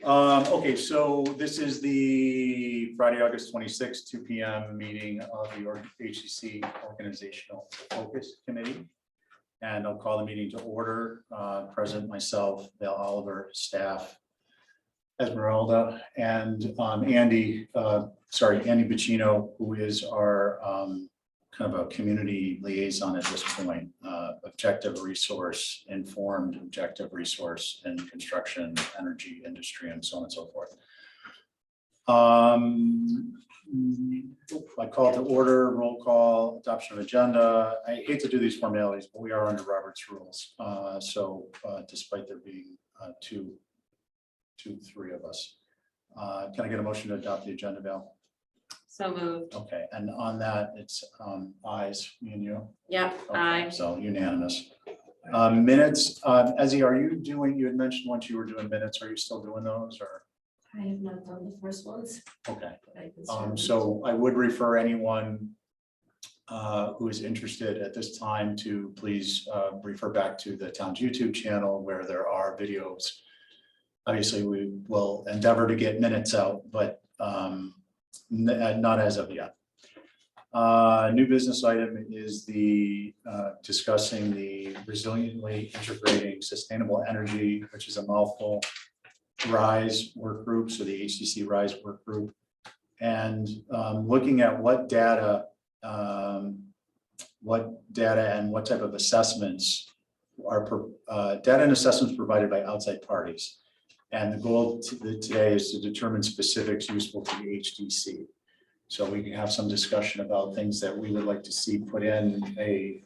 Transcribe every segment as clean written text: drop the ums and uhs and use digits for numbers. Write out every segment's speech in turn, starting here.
Okay, so this is the Friday, August 26th, 2 p.m. meeting of the HDC Organizational Focus Committee. And I'll call the meeting to order. Present myself, Bill Oliver, staff, Esmeralda, and Andy Bacino, who is our kind of a community liaison at this point, objective resource, informed objective resource in construction, energy industry, and so on and so forth. I call to order, roll call, adoption of agenda. I hate to do these formalities, but we are under Robert's rules. So despite there being three of us, can I get a motion to adopt the agenda, Val? So moved. Okay, and on that, it's ayes, me and you? Yep, Okay, aye. so unanimous. Minutes, Ezzy, are you doing, you had mentioned once you were doing minutes, are you still doing those or? I have not done the first ones. Okay, But I can certainly so I would refer anyone who is interested at this time to please refer back to the town's YouTube channel where there are videos. Obviously, we will endeavor to get minutes out, but not as of yet. New business item is the discussing the resiliently integrating sustainable energy, which is a mouthful, RISE work group, so the HDC RISE work group, and looking at what data and what type of assessments are data and assessments provided by outside parties. And the goal today is to determine specifics useful to the HDC. So we can have some discussion about things that we would like to see put in a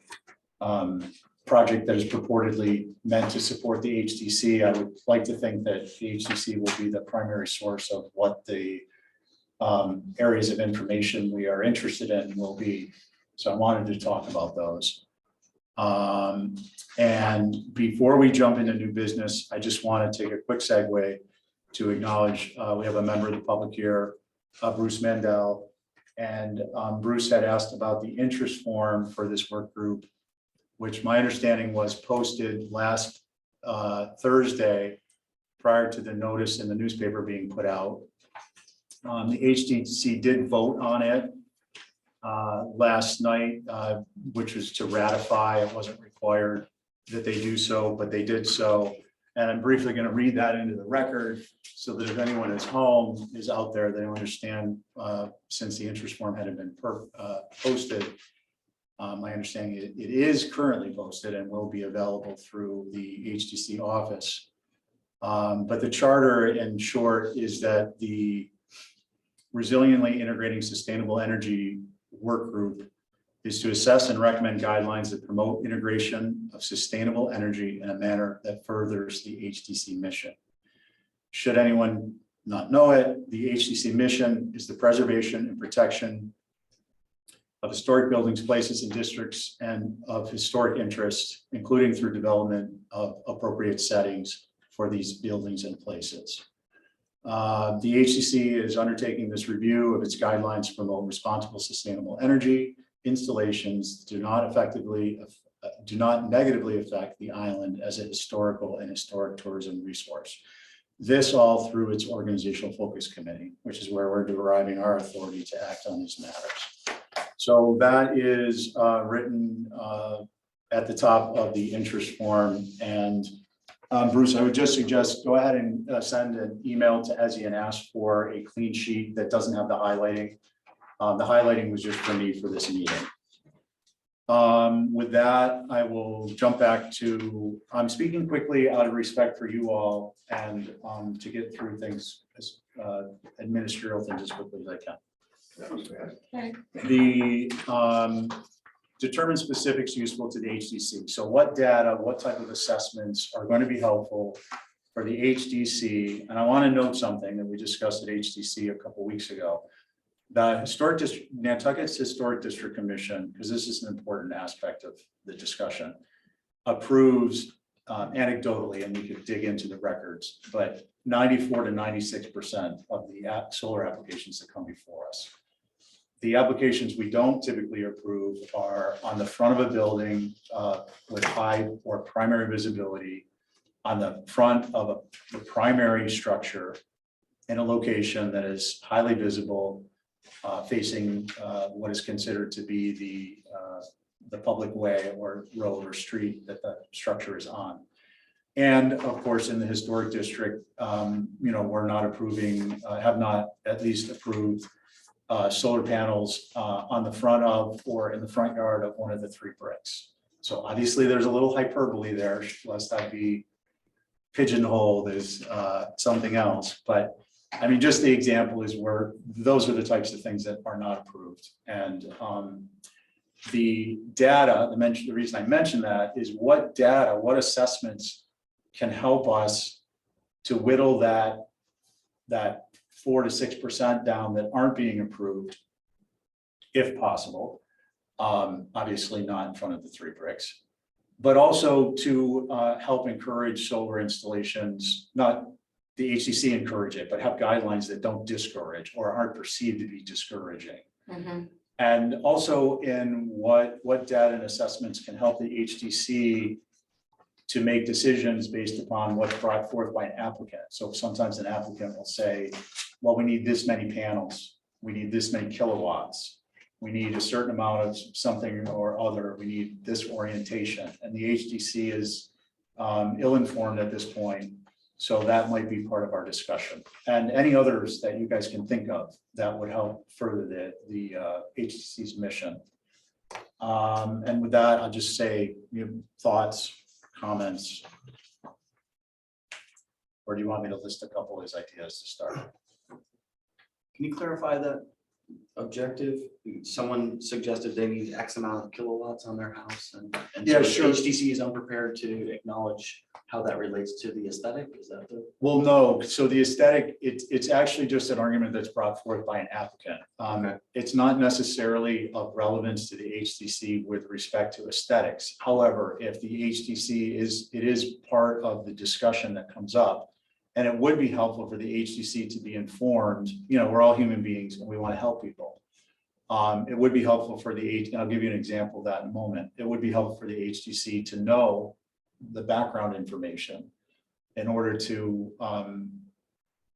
project that is purportedly meant to support the HDC. I would like to think that the HDC will be the primary source of what the areas of information we are interested in will be. So I wanted to talk about those. And before we jump into new business, I just want to take a quick segue to acknowledge we have a member of the public here, Bruce Mandel. And Bruce had asked about the interest form for this work group, which my understanding was posted last Thursday prior to the notice in the newspaper being put out. The HDC did vote on it last night, which was to ratify. It wasn't required that they do so, but they did so. And I'm briefly going to read that into the record so that if anyone is home is out there, they understand since the interest form hadn't been posted. My understanding is it is currently posted and will be available through the HDC office. But the charter in short is that the Resiliently Integrating Sustainable Energy work group is to assess and recommend guidelines that promote integration of sustainable energy in a manner that furthers the HDC mission. Should anyone not know it, the HDC mission is the preservation and protection of historic buildings, places, and districts and of historic interest, including through development of appropriate settings for these buildings and places. The HDC is undertaking this review of its guidelines to promote responsible, sustainable energy installations do not negatively affect the island as a historical and historic tourism resource. This all through its organizational focus committee, which is where we're deriving our authority to act on these matters. So that is written at the top of the interest form. And Bruce, I would just suggest go ahead and send an email to Ezzy and ask for a clean sheet that doesn't have the highlighting. The highlighting was just for me for this meeting. With that, I will jump back to, I'm speaking quickly out of respect for you all and to get through things as administrative things as quickly as I can. Okay. The determine specifics useful to the HDC. So what data, what type of assessments are going to be helpful for the HDC? And I want to note something that we discussed at HDC a couple of weeks ago. The Historic District, Nantucket's Historic District Commission, because this is an important aspect of the discussion, approves anecdotally, and we could dig into the records, but 94 to 96% of the solar applications that come before us. The applications we don't typically approve are on the front of a building with high or primary visibility on the front of the primary structure in a location that is highly visible, facing what is considered to be the public way or road or street that the structure is on. And of course, in the historic district, we're not approving, have not at least approved solar panels on the front of or in the front yard of one of the 3 bricks. So obviously there's a little hyperbole there, lest I be pigeonholed as something else. But I mean, just the example is where those are the types of things that are not approved. And the data, the reason I mentioned that is what data, what assessments can help us to whittle that 4 to 6% down that aren't being approved, if possible. Obviously not in front of the 3 bricks, but also to help encourage solar installations, not the HDC encourage it, but have guidelines that don't discourage or aren't perceived to be discouraging. Mm-hmm. And also in what data and assessments can help the HDC to make decisions based upon what's brought forth by an applicant. So sometimes an applicant will say, well, we need this many panels, we need this many kilowatts, we need a certain amount of something or other, we need this orientation. And the HDC is ill-informed at this point. So that might be part of our discussion. And any others that you guys can think of that would help further the HDC's mission. And with that, I'll just say, thoughts, comments? Or do you want me to list a couple as ideas to start? Can you clarify that objective? Someone suggested they need X amount of kilowatts on their house, and Yeah, so sure. HDC is unprepared to acknowledge how that relates to the aesthetic. Is that the? Well, no. So the aesthetic, it's actually just an argument that's brought forth by an applicant. Okay. It's not necessarily of relevance to the HDC with respect to aesthetics. However, if the HDC it is part of the discussion that comes up, and it would be helpful for the HDC to be informed. We're all human beings and we want to help people. It would be helpful for and I'll give you an example of that in a moment. It would be helpful for the HDC to know the background information in order to,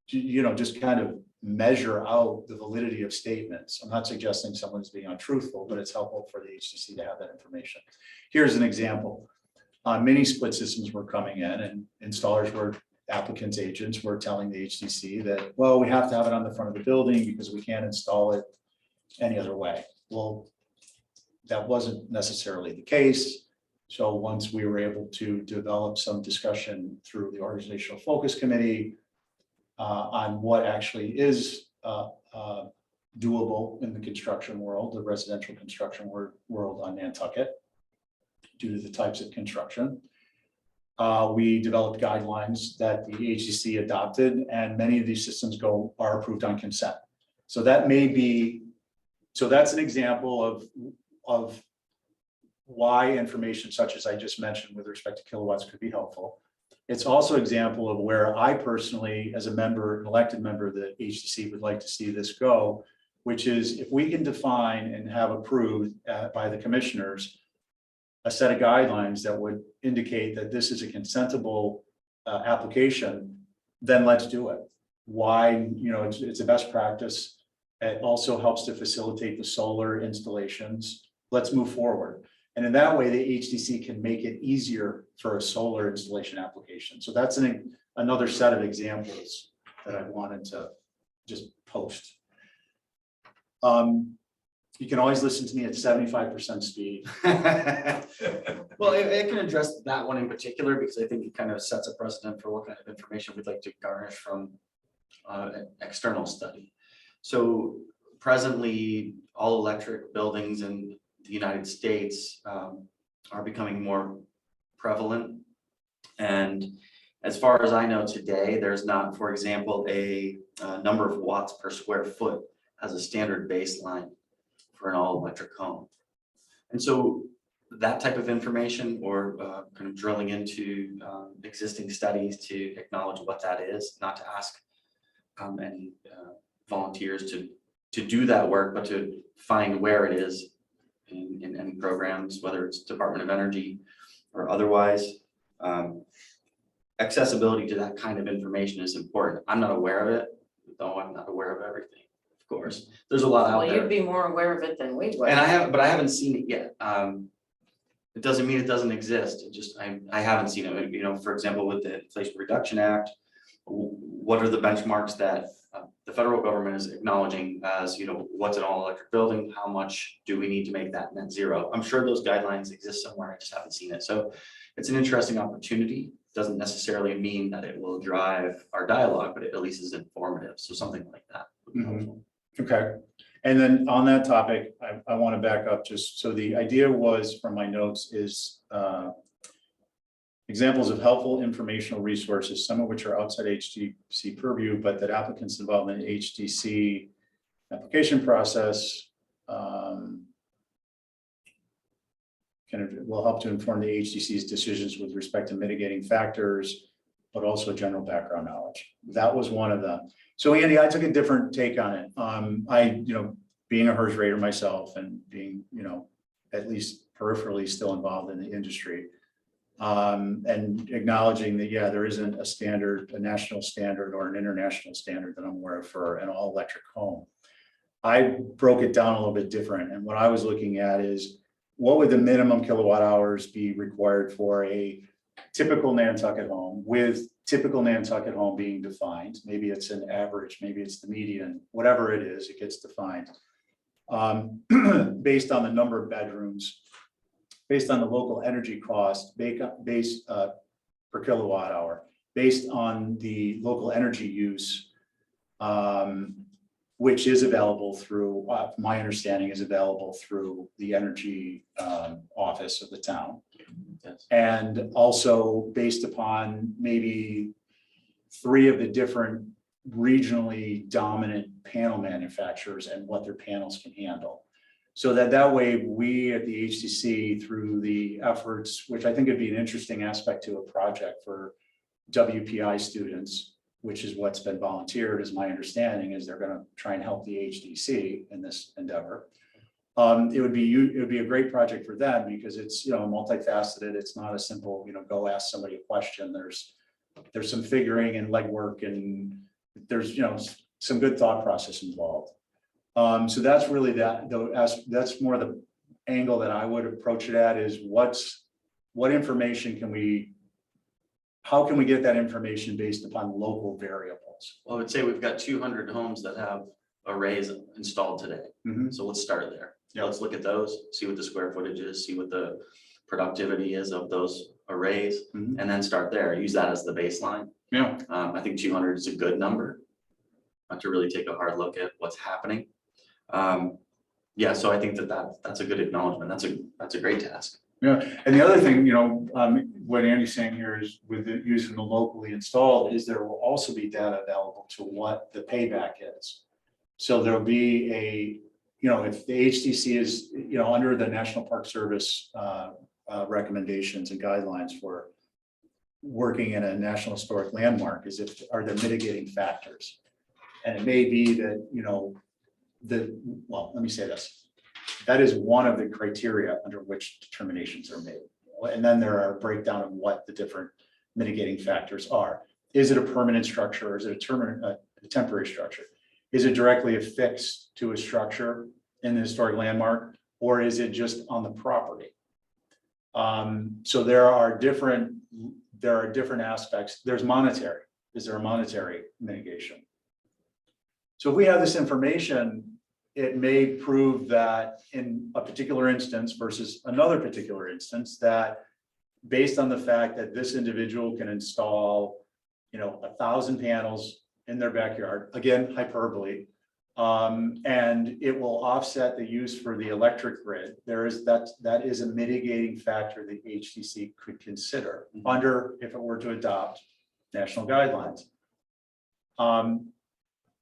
just kind of measure out the validity of statements. I'm not suggesting someone's being untruthful, but it's helpful for the HDC to have that information. Here's an example. Mini split systems were coming in and installers were applicants' agents were telling the HDC that, well, we have to have it on the front of the building because we can't install it any other way. Well, that wasn't necessarily the case. So once we were able to develop some discussion through the organizational focus committee on what actually is doable in the construction world, the residential construction world on Nantucket, due to the types of construction, we developed guidelines that the HDC adopted, and many of these systems are approved on consent. So that may be, so that's an example of why information such as I just mentioned with respect to kilowatts could be helpful. It's also an example of where I personally, as a member, an elected member of the HDC, would like to see this go, which is if we can define and have approved by the commissioners a set of guidelines that would indicate that this is a consentable application, then let's do it. Why? It's a best practice. It also helps to facilitate the solar installations. Let's move forward. And in that way, the HDC can make it easier for a solar installation application. So that's another set of examples that I wanted to just post. You can always listen to me at 75% speed. Well, it can address that one in particular because I think it kind of sets a precedent for what kind of information we'd like to garnish from an external study. So presently, all electric buildings in the United States are becoming more prevalent. And as far as I know today, there's not, for example, a number of watts per square foot as a standard baseline for an all-electric home. And so that type of information or kind of drilling into existing studies to acknowledge what that is, not to ask any volunteers to do that work, but to find where it is in any programs, whether it's Department of Energy or otherwise. accessibility to that kind of information is important. I'm not aware of it, though I'm not aware of everything, of course. There's a lot out Well, there. you'd be more aware of it than we would. And I haven't seen it yet. It doesn't mean it doesn't exist. It just, I haven't seen it. You know, for example, with the Inflation Reduction Act, what are the benchmarks that the federal government is acknowledging as, you know, what's an all electric building? How much do we need to make that net zero? I'm sure those guidelines exist somewhere. I just haven't seen it. So it's an interesting opportunity. Doesn't necessarily mean that it will drive our dialogue, but it at least is informative. So something like that would be Mhm. helpful. Okay, and then on that topic, I want to back up just, so the idea was from my notes is examples of helpful informational resources, some of which are outside HDC purview, but that applicants involved in the HDC application process will help to inform the HDC's decisions with respect to mitigating factors, but also general background knowledge. That was one of them. So Andy, I took a different take on it. Being a HERS rater myself and being, at least peripherally still involved in the industry, and acknowledging that, yeah, there isn't a standard, a national standard or an international standard that I'm aware of for an all electric home. I broke it down a little bit different. And what I was looking at is what would the minimum kilowatt hours be required for a typical Nantucket home, with typical Nantucket home being defined. Maybe it's an average, maybe it's the median, whatever it is, it gets defined. Based on the number of bedrooms, based on the local energy cost, based per kilowatt hour, based on the local energy use, which is available through, my understanding is available through the energy office of the town. Yes. And also based upon maybe 3 of the different regionally dominant panel manufacturers and what their panels can handle. So that way we at the HDC, through the efforts, which I think would be an interesting aspect to a project for WPI students, which is what's been volunteered, is my understanding, is they're going to try and help the HDC in this endeavor. It would be a great project for them because it's, multifaceted. It's not a simple, go ask somebody a question. There's some figuring and legwork, and there's, some good thought process involved. So that's really that's more the angle that I would approach it at, is what information how can we get that information based upon local variables? Well, I would say we've got 200 homes that have arrays installed today. Mhm. So let's start there. Yeah. Let's look at those, see what the square footage is, see what the productivity is of those arrays, Mhm. and then start there. Use that as the baseline. Yeah. I think 200 is a good number to really take a hard look at what's happening. Yeah, so I think that's a good acknowledgement. That's a great task. Yeah, and the other thing, what Andy's saying here is with using the locally installed, is there will also be data available to what the payback is. So there'll be if the HDC is, under the National Park Service recommendations and guidelines for working in a National Historic Landmark, are there mitigating factors? And it may be that, let me say this. That is one of the criteria under which determinations are made. And then there are a breakdown of what the different mitigating factors are. Is it a permanent structure, or is it a temporary structure? Is it directly affixed to a structure in the historic landmark, or is it just on the property? So there are different aspects. There's monetary. Is there a monetary mitigation? So if we have this information, it may prove that in a particular instance versus another particular instance, that based on the fact that this individual can install, 1,000 panels in their backyard, again, hyperbole, and it will offset the use for the electric grid. That is a mitigating factor the HDC could consider under, if it were to adopt national guidelines.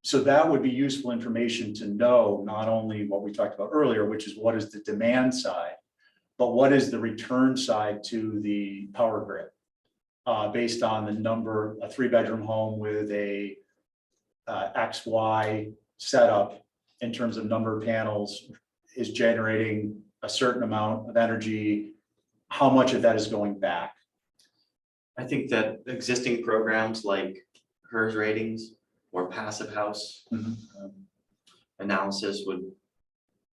So that would be useful information to know, not only what we talked about earlier, which is what is the demand side, but what is the return side to the power grid, based on the number, a 3-bedroom home with a XY setup in terms of number of panels is generating a certain amount of energy. How much of that is going back? I think that existing programs like HERS ratings or passive house Mhm. analysis would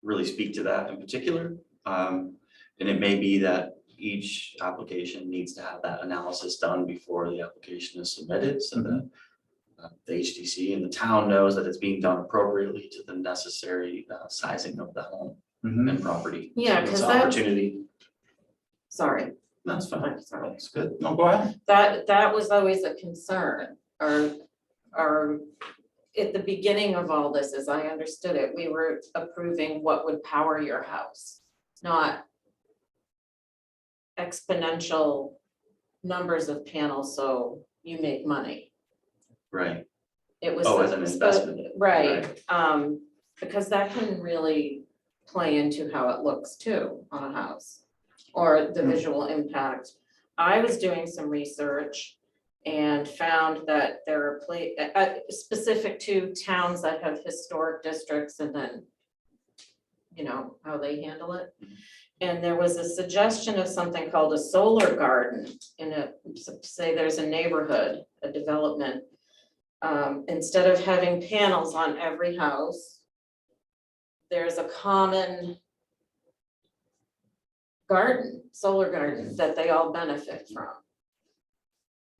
really speak to that in particular. And it may be that each application needs to have that analysis done before the application is submitted, so that the HDC and the town knows that it's being done appropriately to the necessary sizing of the home Mhm. and property. Yeah, So it's 'cause an that's- opportunity. Sorry, That's fine. I'm sorry. That's good. No, go ahead. That was always a concern, or at the beginning of all this, as I understood it, we were approving what would power your house, not exponential numbers of panels, so you make money. Right. It was. Oh, as an investment. Right, because that can really play into how it looks too on a house, or the visual impact. I was doing some research and found that there are specific to towns that have historic districts, and then, you know, how they handle it. And there was a suggestion of something called a solar garden say there's a neighborhood, a development. Instead of having panels on every house, there's a common garden, solar garden, that they all benefit from.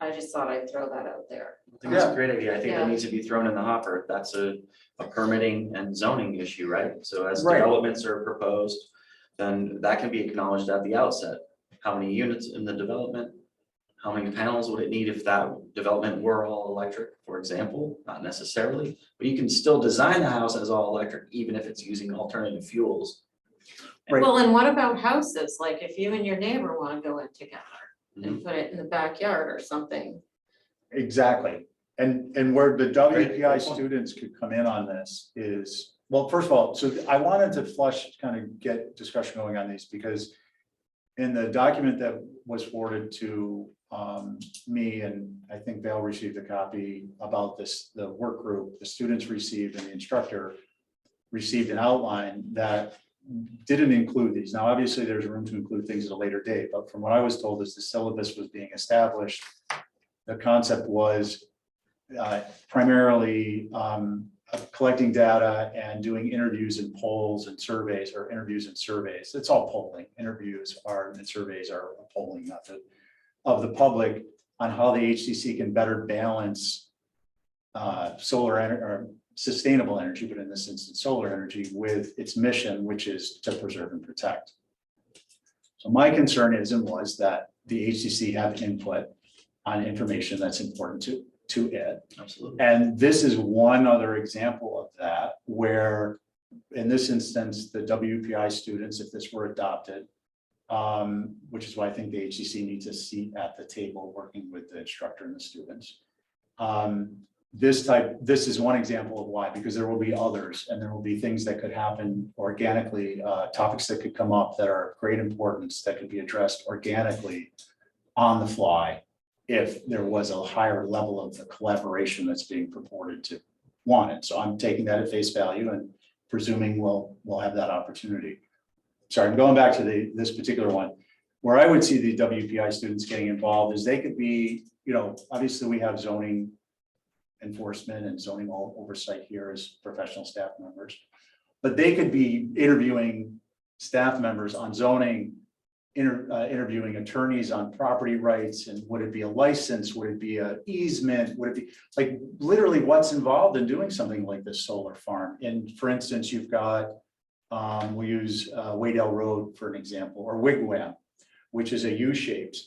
I just thought I'd throw that out there. I think that's Yeah. a great idea. I think Yeah. that needs to be thrown in the hopper. That's a permitting and zoning issue, right? So as Right. developments are proposed, then that can be acknowledged at the outset. How many units in the development? How many panels would it need if that development were all electric, for example? Not necessarily, but you can still design the house as all electric, even if it's using alternative fuels. Right. Well, and what about houses? Like if you and your neighbor wanna go in together and put it in the backyard or something. Exactly. And where the WPI Great point. students could come in on this is, well, first of all, so I wanted to kind of get discussion going on these, because in the document that was forwarded to me, and I think Val received a copy about this, the work group, the students received and the instructor received an outline that didn't include these. Now, obviously, there's room to include things at a later date, but from what I was told as the syllabus was being established, the concept was primarily collecting data and doing interviews and polls and surveys, or interviews and surveys. It's all polling. Interviews are, and surveys are a polling method of the public on how the HDC can better balance solar energy or sustainable energy, but in this instance, solar energy, with its mission, which is to preserve and protect. So my concern is and was that the HDC have input on information that's important to it. Absolutely. And this is one other example of that, where in this instance, the WPI students, if this were adopted, which is why I think the HCC needs a seat at the table working with the instructor and the students. This is one example of why, because there will be others, and there will be things that could happen organically, topics that could come up that are of great importance that could be addressed organically on the fly, if there was a higher level of the collaboration that's being purported to wanted. So I'm taking that at face value and presuming we'll have that opportunity. Sorry, I'm going back to this particular one. Where I would see the WPI students getting involved is they could be, obviously we have zoning enforcement and zoning oversight here as professional staff members, but they could be interviewing staff members on zoning, interviewing attorneys on property rights, and would it be a license, would it be an easement, would it be like literally what's involved in doing something like this solar farm. And for instance, you've got we use Waydale Road for an example, or Wigwam, which is a U-shaped,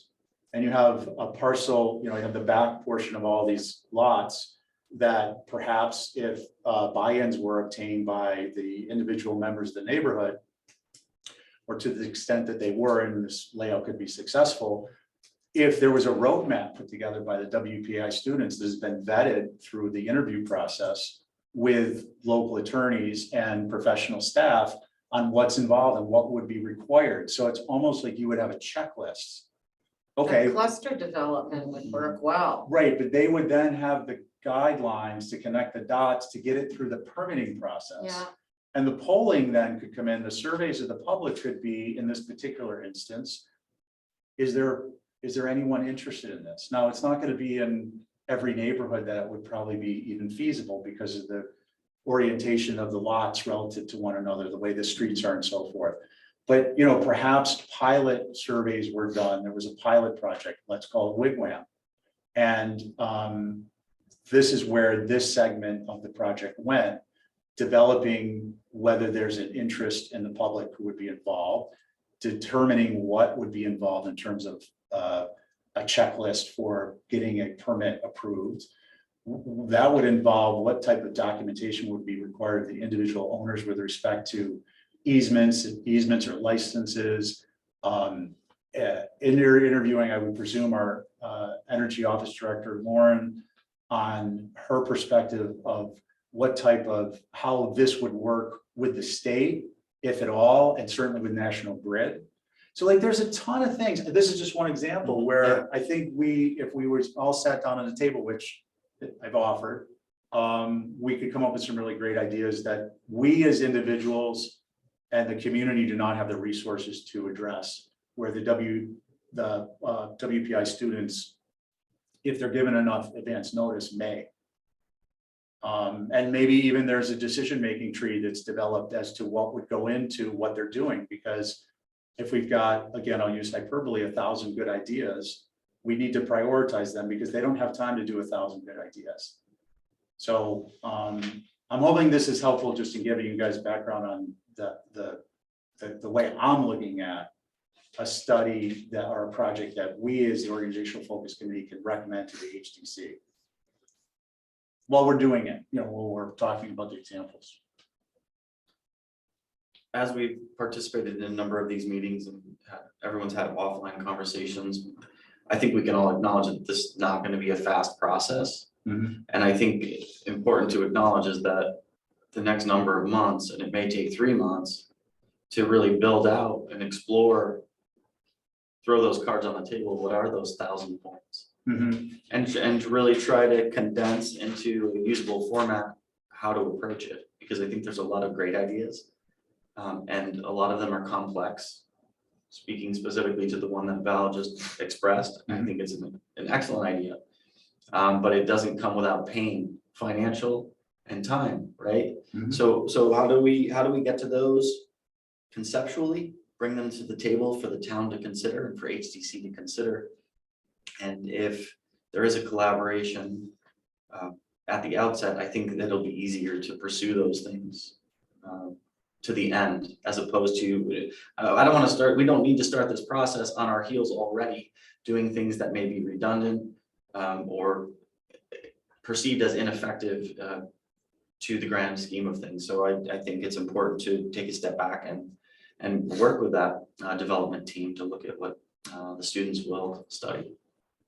and you have a parcel, you have the back portion of all these lots that perhaps if buy-ins were obtained by the individual members of the neighborhood, or to the extent that they were, and this layout could be successful, if there was a roadmap put together by the WPI students that has been vetted through the interview process with local attorneys and professional staff on what's involved and what would be required. So it's almost like you would have a checklist. Okay, A cluster development would work well. right, but they would then have the guidelines to connect the dots to get it through the permitting process. Yeah, And the polling then could come in, the surveys of the public could be, in this particular instance, is there is there anyone interested in this? Now, it's not going to be in every neighborhood that it would probably be even feasible because of the orientation of the lots relative to one another, the way the streets are and so forth. But, you know, perhaps pilot surveys were done. There was a pilot project, let's call it Wigwam. And this is where this segment of the project went, developing whether there's an interest in the public who would be involved, determining what would be involved in terms of a checklist for getting a permit approved. That would involve what type of documentation would be required of the individual owners with respect to easements or licenses. In your interviewing, I would presume our energy office director, Lauren, on her perspective of what type of, how this would work with the state, if at all, and certainly with National Grid. So like, there's a ton of things. This is just one example where I think if we were all sat down at a table, which I've offered, we could come up with some really great ideas that we as individuals and the community do not have the resources to address, where the WPI students, if they're given enough advance notice, may. And maybe even there's a decision-making tree that's developed as to what would go into what they're doing, because if we've got, again, I'll use hyperbole, 1,000 good ideas, we need to prioritize them because they don't have time to do 1,000 good ideas. So I'm hoping this is helpful just in giving you guys background on the way I'm looking at a study that, or a project that we as the organizational focus committee can recommend to the HDC while we're doing it, you know, while we're talking about the examples. As we've participated in a number of these meetings and everyone's had offline conversations, I think we can all acknowledge that this is not going to be a fast process. Mm-hmm. And I think important to acknowledge is that the next number of months, and it may take 3 months, to really build out and explore, throw those cards on the table. What are those 1,000 points? Mm-hmm. And really try to condense into a usable format how to approach it, because I think there's a lot of great ideas. And a lot of them are complex. Speaking specifically to the one that Val just expressed, I think it's an excellent idea. But it doesn't come without pain, financial and time, right? Mhm. So how do we get to those conceptually, bring them to the table for the town to consider and for HDC to consider? And if there is a collaboration at the outset, I think that it'll be easier to pursue those things to the end, as opposed to, I don't want to start, we don't need to start this process on our heels already, doing things that may be redundant or perceived as ineffective to the grand scheme of things. So I think it's important to take a step back and work with that development team to look at what the students will study.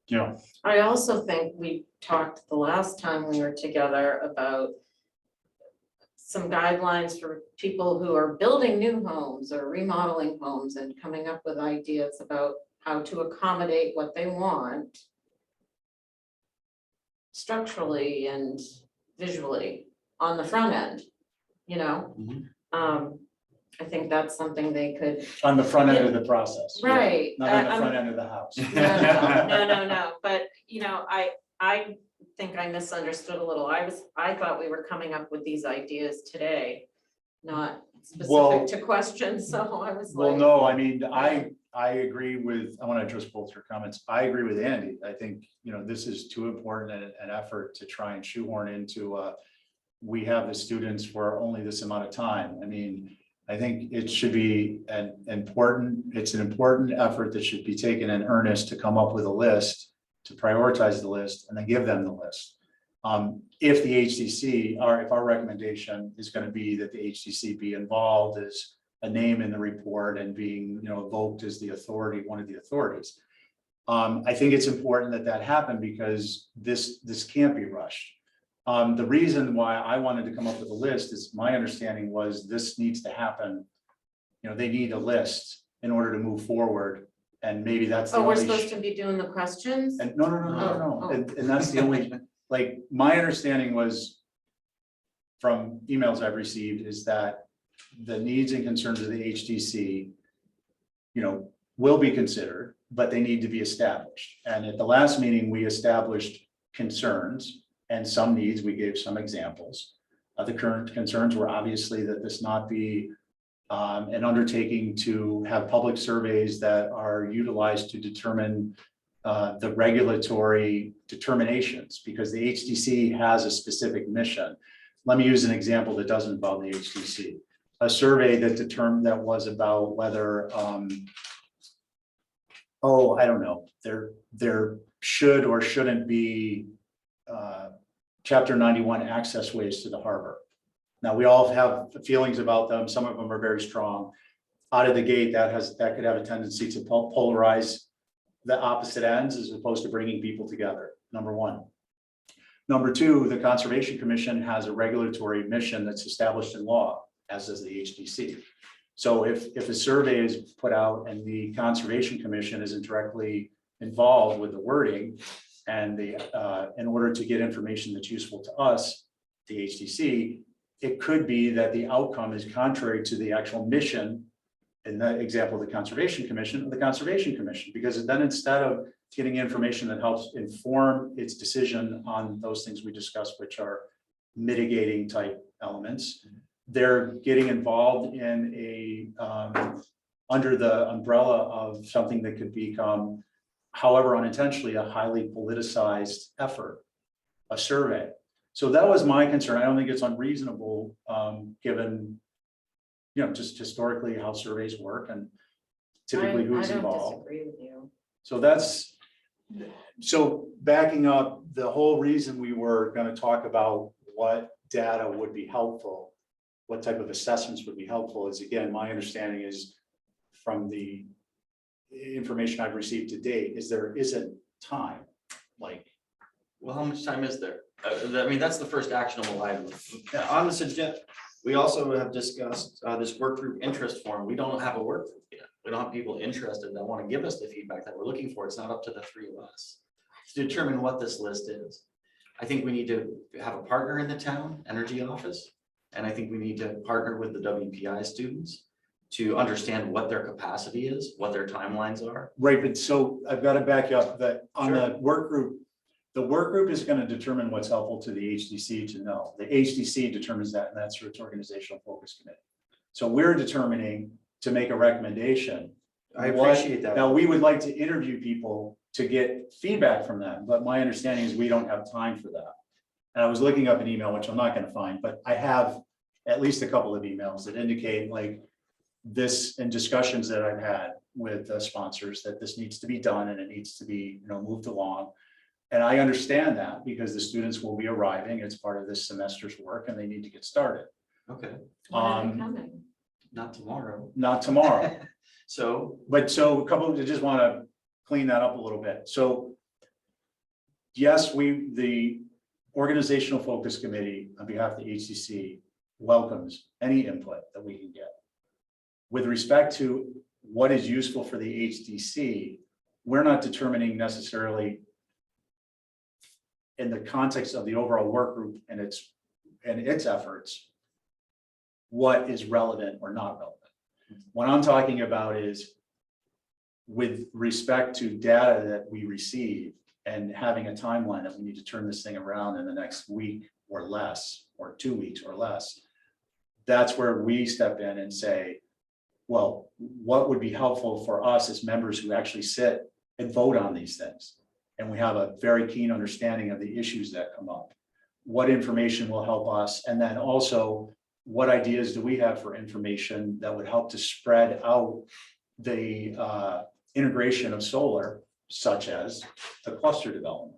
Yeah. I also think we talked the last time we were together about some guidelines for people who are building new homes or remodeling homes and coming up with ideas about how to accommodate what they want structurally and visually on the front end, you know? I think that's something they could. On the front end of the process. Right. Not on the front end of the house. No, but you know, I think I misunderstood a little. I thought we were coming up with these ideas today, not specific to questions, so I was like. Well, no, I mean, I agree with, I want to address both your comments. I agree with Andy. I think, you know, this is too important an effort to try and shoehorn into we have the students for only this amount of time. I mean, I think it should be it's an important effort that should be taken in earnest to come up with a list, to prioritize the list and then give them the list. If the HDC, if our recommendation is going to be that the HDC be involved as a name in the report and being, you know, evoked as the authority, one of the authorities. I think it's important that happen because this can't be rushed. The reason why I wanted to come up with a list is my understanding was this needs to happen. You know, they need a list in order to move forward. And maybe that's the Oh, we're only supposed to be doing the questions? and no. Oh. And that's the only, like, my understanding was from emails I've received is that the needs and concerns of the HDC, you know, will be considered, but they need to be established. And at the last meeting, we established concerns and some needs. We gave some examples. The current concerns were obviously that this not be an undertaking to have public surveys that are utilized to determine the regulatory determinations, because the HDC has a specific mission. Let me use an example that doesn't involve the HDC. A survey that was about whether, I don't know, there should or shouldn't be Chapter 91 access ways to the harbor. Now, we all have feelings about them. Some of them are very strong. Out of the gate, that could have a tendency to polarize the opposite ends as opposed to bringing people together, number one. Number two, the Conservation Commission has a regulatory mission that's established in law, as does the HDC. So if a survey is put out and the Conservation Commission isn't directly involved with the wording, and in order to get information that's useful to us, the HDC, it could be that the outcome is contrary to the actual mission, in that example, the Conservation Commission, because then instead of getting information that helps inform its decision on those things we discussed, which are mitigating type elements, they're getting involved in under the umbrella of something that could become, however unintentionally, a highly politicized effort, a survey. So that was my concern. I don't think it's unreasonable, given, just historically how surveys work and typically who's I don't involved. disagree with you. So backing up, the whole reason we were going to talk about what data would be helpful, what type of assessments would be helpful, is, again, my understanding is from the information I've received to date is there isn't time. Well, how much time is there? That's the first actionable item. Yeah. On this agenda, we also have discussed this work group interest form. We don't have a work group yet. We don't have people interested that want to give us the feedback that we're looking for. It's not up to the three of us to determine what this list is. I think we need to have a partner in the town energy office. And I think we need to partner with the WPI students to understand what their capacity is, what their timelines are. Right, but so I've got to back you up that on Sure. the work group is going to determine what's helpful to the HDC to know. The HDC determines that, and that's through its organizational focus committee. So we're determining to make a recommendation. I appreciate that. Now, we would like to interview people to get feedback from them, but my understanding is we don't have time for that. And I was looking up an email, which I'm not going to find, but I have at least a couple of emails that indicate this, and discussions that I've had with sponsors, that this needs to be done and it needs to be, moved along. And I understand that because the students will be arriving. It's part of this semester's work and they need to get started. Okay, When are they coming? not tomorrow. Not tomorrow. So I just want to clean that up a little bit. So yes, the organizational focus committee on behalf of the HCC welcomes any input that we can get. With respect to what is useful for the HDC, we're not determining necessarily in the context of the overall work group and its efforts, what is relevant or not relevant. What I'm talking about is with respect to data that we receive and having a timeline that we need to turn this thing around in the next week or less, or 2 weeks or less. That's where we step in and say, well, what would be helpful for us as members who actually sit and vote on these things? And we have a very keen understanding of the issues that come up. What information will help us? And then also, what ideas do we have for information that would help to spread out the integration of solar, such as the cluster development?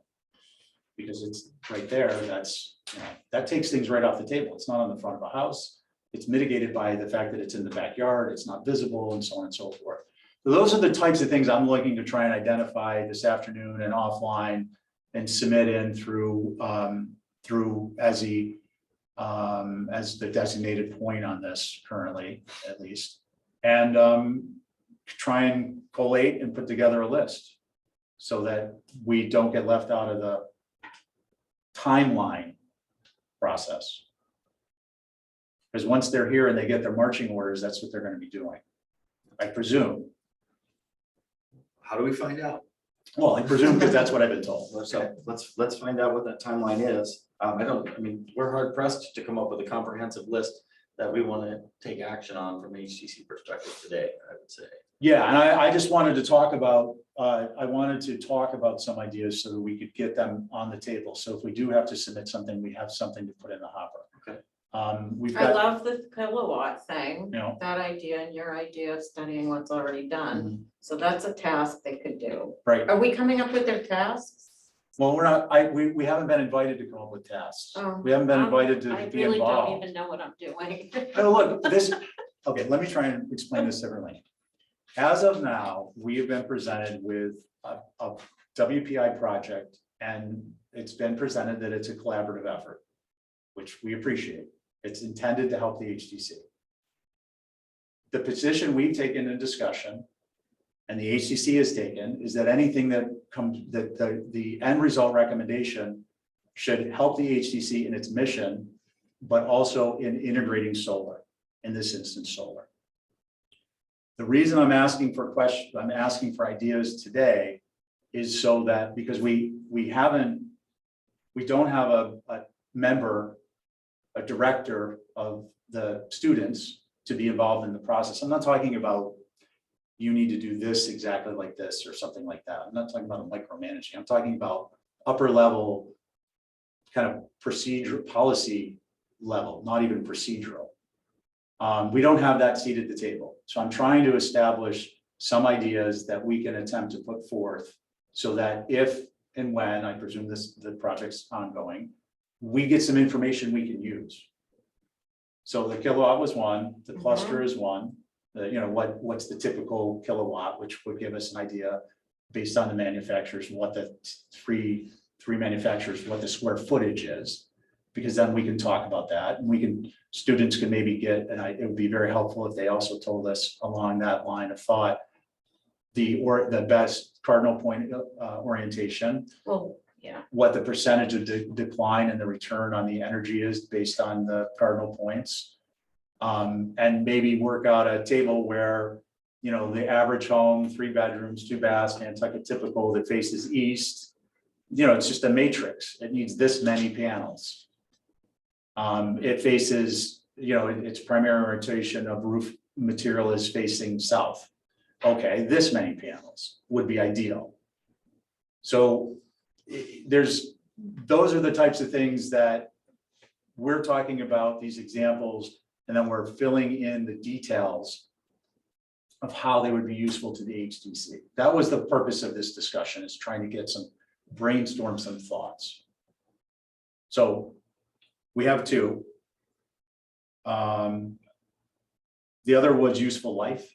Because it's right there, that takes things right off the table. It's not on the front of a house. It's mitigated by the fact that it's in the backyard, it's not visible, and so on and so forth. So those are the types of things I'm looking to try and identify this afternoon and offline and submit in through ESI as the designated point on this currently, at least. And try and collate and put together a list so that we don't get left out of the timeline process. Because once they're here and they get their marching orders, that's what they're going to be doing, I presume. how do we find out? Well, I presume because that's what I've been told. So let's find out what that timeline is. I mean, we're hard pressed to come up with a comprehensive list that we want to take action on from an HDC perspective today, I would say. Yeah, and I just wanted to talk about, I wanted to talk about some ideas so that we could get them on the table. So if we do have to submit something, we have something to put in the hopper. Okay. We've I got, love the kilowatt thing, you know, that idea and your idea of studying what's already done. Mhm. So that's a task they could do. right. Are we coming up with their tasks? Well, we're not, we haven't been invited to come up with tasks. Oh, We haven't been invited I to be really don't involved. even know what I'm doing. Oh, look, this, okay, let me try and explain this differently. As of now, we have been presented with a WPI project, and it's been presented that it's a collaborative effort, which we appreciate. It's intended to help the HDC. The position we've taken in discussion, and the HDC has taken, is that anything that comes, that the end result recommendation should help the HDC in its mission, but also in integrating solar, in this instance, solar. The reason I'm asking for questions, I'm asking for ideas today is so that, because we don't have a member, a director of the students to be involved in the process. I'm not talking about you need to do this exactly like this or something like that. I'm not talking about a micromanaging. I'm talking about upper level kind of procedure, policy level, not even procedural. We don't have that seat at the table. So I'm trying to establish some ideas that we can attempt to put forth so that if and when, I presume the project's ongoing, we get some information we can use. So the kilowatt was one, the cluster is one, what's the typical kilowatt, which would give us an idea based on the manufacturers, what the three manufacturers, what the square footage is. Because then we can talk about that, and students can maybe get, and it would be very helpful if they also told us along that line of thought, the best cardinal point orientation, Well, yeah, what the percentage of decline and the return on the energy is based on the cardinal points. And maybe work out a table where, the average home, 3 bedrooms, 2 baths, Nantucket typical that faces east, it's just a matrix. It needs this many panels. It faces, its primary orientation of roof material is facing south. Okay, this many panels would be ideal. So those are the types of things that we're talking about, these examples, and then we're filling in the details of how they would be useful to the HDC. That was the purpose of this discussion, is trying to get brainstorm some thoughts. So we have 2. The other was useful life.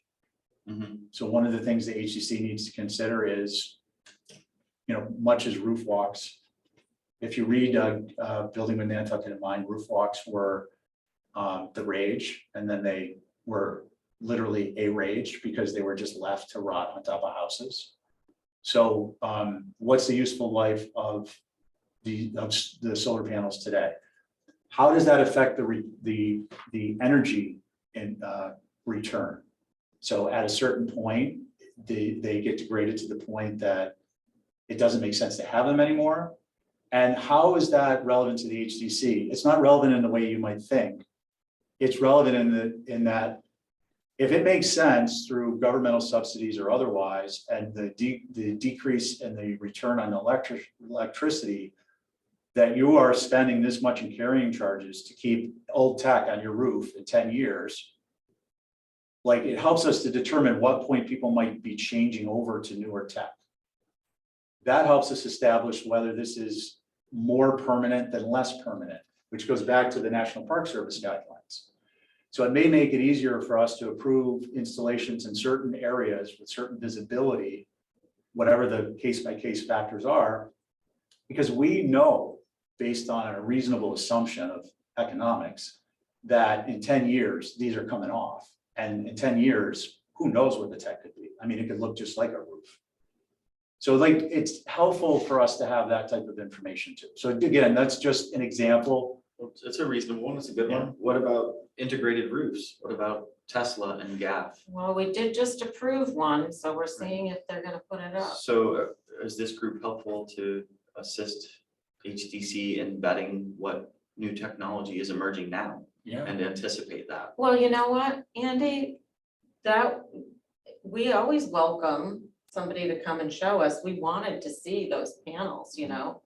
So one of the things the HDC needs to consider is, much as roof walks, if you read Building with Nantucket in Mind, roof walks were the rage, and then they were literally a rage because they were just left to rot on top of houses. So what's the useful life of the solar panels today? How does that affect the energy in return? So at a certain point, they get degraded to the point that it doesn't make sense to have them anymore. And how is that relevant to the HDC? It's not relevant in the way you might think. It's relevant in that if it makes sense through governmental subsidies or otherwise, and the decrease in the return on electricity, that you are spending this much in carrying charges to keep old tech on your roof in 10 years, like, it helps us to determine what point people might be changing over to newer tech. That helps us establish whether this is more permanent than less permanent, which goes back to the National Park Service guidelines. So it may make it easier for us to approve installations in certain areas with certain visibility, whatever the case-by-case factors are, because we know, based on a reasonable assumption of economics, that in 10 years, these are coming off. And in 10 years, who knows what the tech could be? I mean, it could look just like a roof. So it's helpful for us to have that type of information too. So again, that's just an example Well, it's a reasonable one, it's a good one. What about integrated roofs? What about Tesla and GAF? Well, we did just approve one, so we're seeing if they're gonna put it up. So is this group helpful to assist HDC in vetting what new technology is emerging now Yeah. and anticipate that? Well, you know what, Andy, that, we always welcome somebody to come and show us. We wanted to see those panels, you know?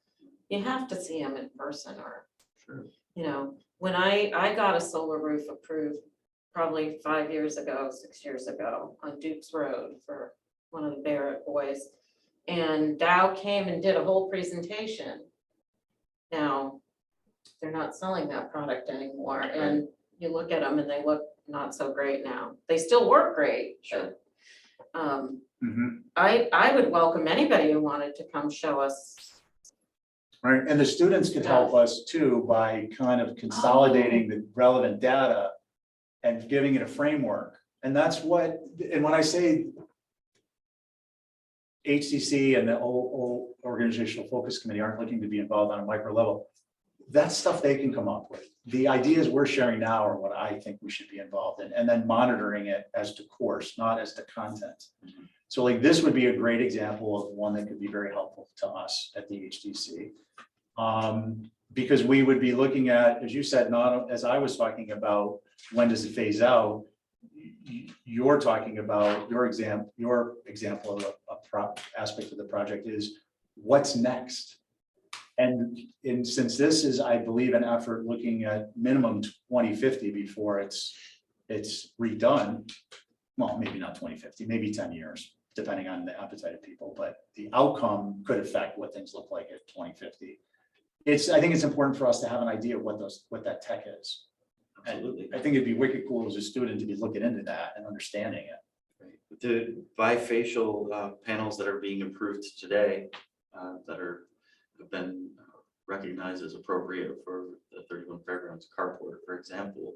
You have to see them in person, or, Sure. you know, when I got a solar roof approved probably 5 years ago, 6 years ago on Duke's Road for one of the Barrett boys. And Dow came and did a whole presentation. Now, they're not selling that product anymore, and you look at them and they look not so great now. They still work great. Sure. But, Mhm. I would welcome anybody who wanted to come show us. Right, and the students could help us too by kind of consolidating the relevant data and giving it a framework. And that's what, and when I say HCC and the whole organizational focus committee aren't looking to be involved on a micro level, that's stuff they can come up with. The ideas we're sharing now are what I think we should be involved in, and then monitoring it as the course, not as the content. So like this would be a great example of one that could be very helpful to us at the HDC. Because we would be looking at, as you said, not as I was talking about, when does it phase out? You're talking about your example of a aspect of the project is what's next. And since this is, I believe, an effort looking at minimum 2050 before it's redone, well, maybe not 2050, maybe 10 years, depending on the appetite of people, but the outcome could affect what things look like at 2050. I think it's important for us to have an idea of what that tech is. Absolutely. I think it'd be wicked cool as a student to be looking into that and understanding it. The bifacial panels that are being approved today that have been recognized as appropriate for the 31 Fairgrounds carport, for example,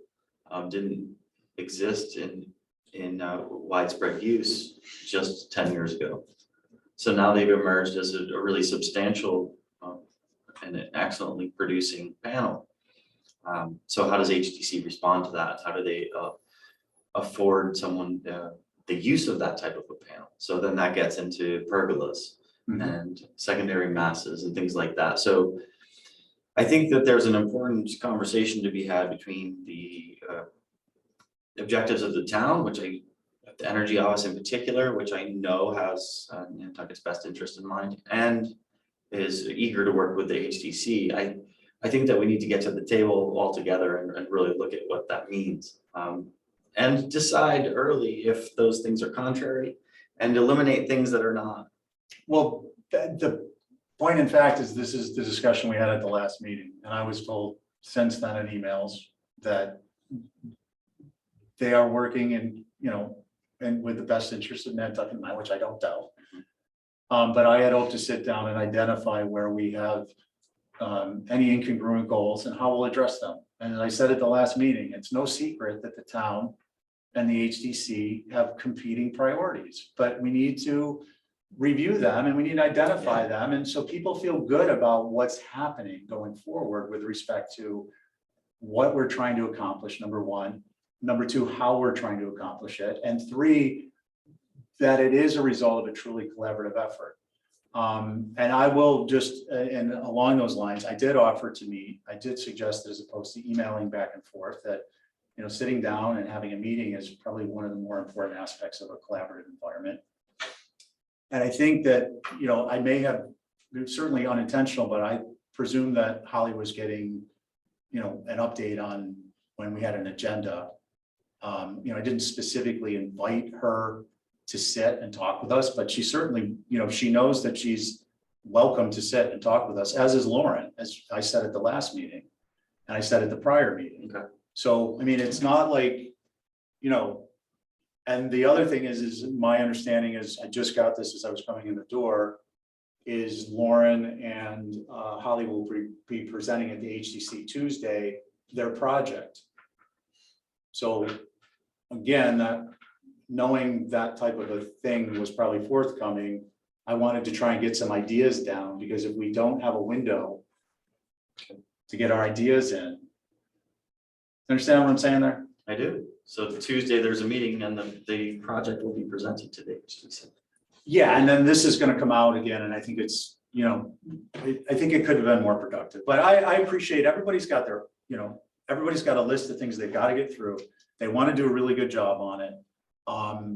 didn't exist in widespread use just 10 years ago. So now they've emerged as a really substantial and an excellently producing panel. So how does HDC respond to that? How do they afford someone the use of that type of a panel? So then that gets into pergolas and secondary masses and things like that. So I think that there's an important conversation to be had between the objectives of the town, the energy office in particular, which I know has Nantucket's best interest in mind and is eager to work with the HDC. I think that we need to get to the table all together and really look at what that means and decide early if those things are contrary and eliminate things that are not. Well, the point in fact is this is the discussion we had at the last meeting, and I was told since then in emails that they are working in, and with the best interest of Nantucket in mind, which I don't doubt. But I had hoped to sit down and identify where we have any incongruent goals and how we'll address them. And as I said at the last meeting, it's no secret that the town and the HDC have competing priorities, but we need to review them and we need to identify them. And so people feel good about what's happening going forward with respect to what we're trying to accomplish, number one. Number two, how we're trying to accomplish it. And three, that it is a result of a truly collaborative effort. And I will just, and along those lines, I did offer to meet. I did suggest that as opposed to emailing back and forth, that sitting down and having a meeting is probably one of the more important aspects of a collaborative environment. And I think that, I may have, certainly unintentional, but I presume that Holly was getting, an update on when we had an agenda. I didn't specifically invite her to sit and talk with us, but she certainly, she knows that she's welcome to sit and talk with us, as is Lauren, as I said at the last meeting. And I said at the prior meeting. Okay. So, it's not like, and the other thing is my understanding is, I just got this as I was coming in the door, is Lauren and Holly will be presenting at the HDC Tuesday, their project. So again, that knowing that type of a thing was probably forthcoming, I wanted to try and get some ideas down, because if we don't have a window, to get our ideas in. Understand what I'm saying there? I do. So Tuesday, there's a meeting and the project will be presented to the HDC. Yeah, and then this is gonna come out again, and I think it's, you know, I think it could have been more productive, but I appreciate everybody's got their, you know, everybody's got a list of things they've got to get through. They want to do a really good job on it.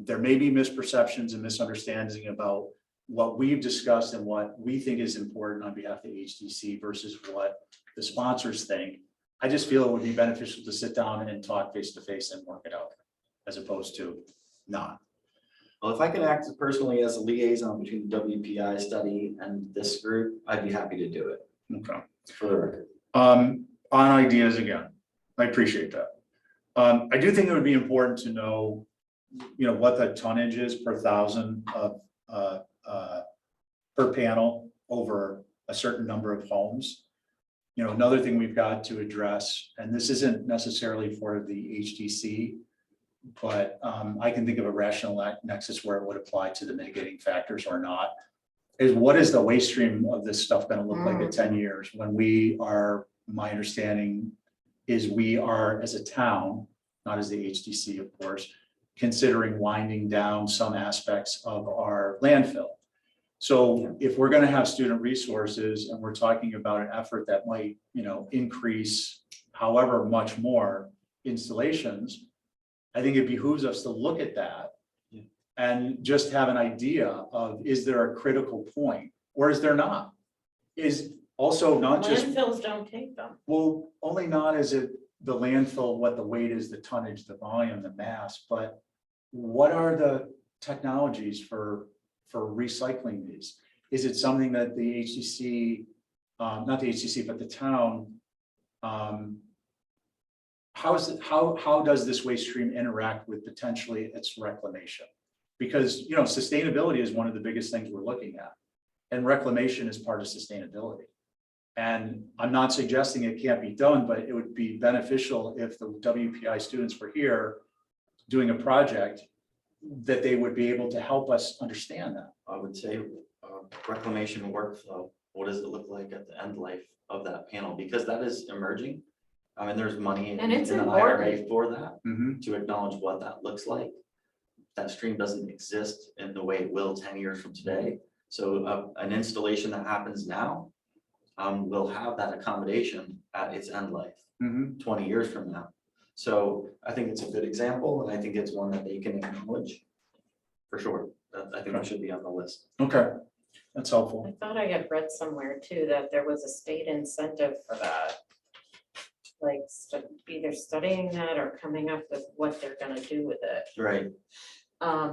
There may be misperceptions and misunderstandings about what we've discussed and what we think is important on behalf of the HDC versus what the sponsors think. I just feel it would be beneficial to sit down and talk face to face and work it out, as opposed to not. Well, if I can act personally as a liaison between the WPI study and this group, I'd be happy to do it Okay. for the record. On ideas again, I appreciate that. I do think it would be important to know, you know, what the tonnage is per thousand of, per panel over a certain number of homes. You know, another thing we've got to address, and this isn't necessarily for the HDC, but I can think of a rational nexus where it would apply to the mitigating factors or not, is what is the waste stream of this stuff gonna look like in 10 years when we are, my understanding is we are, as a town, not as the HDC, of course, considering winding down some aspects of our landfill. So if we're gonna have student resources and we're talking about an effort that might, you know, increase however much more installations, I think it behooves us to look at that and just have an idea of, is there a critical point or is there not? Is also not just, Landfills don't take them. well, only not is it the landfill, what the weight is, the tonnage, the volume, the mass, but what are the technologies for recycling these? Is it something that the HDC, not the HDC, but the town, how does this waste stream interact with potentially its reclamation? Because, you know, sustainability is one of the biggest things we're looking at, and reclamation is part of sustainability. And I'm not suggesting it can't be done, but it would be beneficial if the WPI students were here doing a project that they would be able to help us understand that. I would say reclamation workflow. What does it look like at the end life of that panel? Because that is emerging. I mean, there's money in And it's an IRA important. for that, to acknowledge what that looks like. That stream doesn't exist in the way it will 10 years from today. So an installation that happens now will have that accommodation at its end life 20 years from now. So I think it's a good example, and I think it's one that they can acknowledge for sure. I think that should be on the list. Okay, that's helpful. I thought I had read somewhere too that there was a state incentive for that. Like either studying that or coming up with what they're gonna do with it. Right.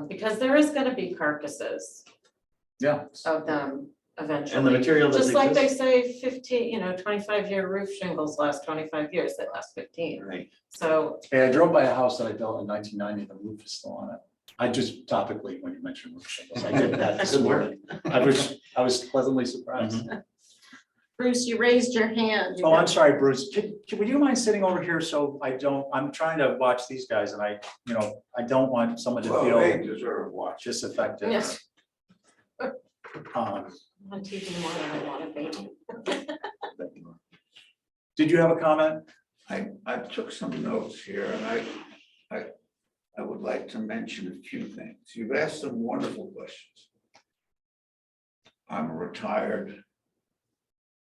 Because there is gonna be carcasses Yeah. of them And the eventually. material that Just like they exists. say 15, 25-year roof shingles last 25 years, they last 15. Right. So Hey, I drove by a house that I built in 1990, the roof is still on it. I just topically, when you mentioned roof shingles, I did that this Good work. morning. I was pleasantly surprised. Bruce, you raised your hand. You Oh, got- I'm sorry, Bruce. Would you mind sitting over here so I'm trying to watch these guys and I don't want someone to Well, they feel deserve watch. disaffected. Yes. Um, On TV more than I want to be. Did you have a comment? I took some notes here and I would like to mention a few things. You've asked some wonderful questions. I'm a retired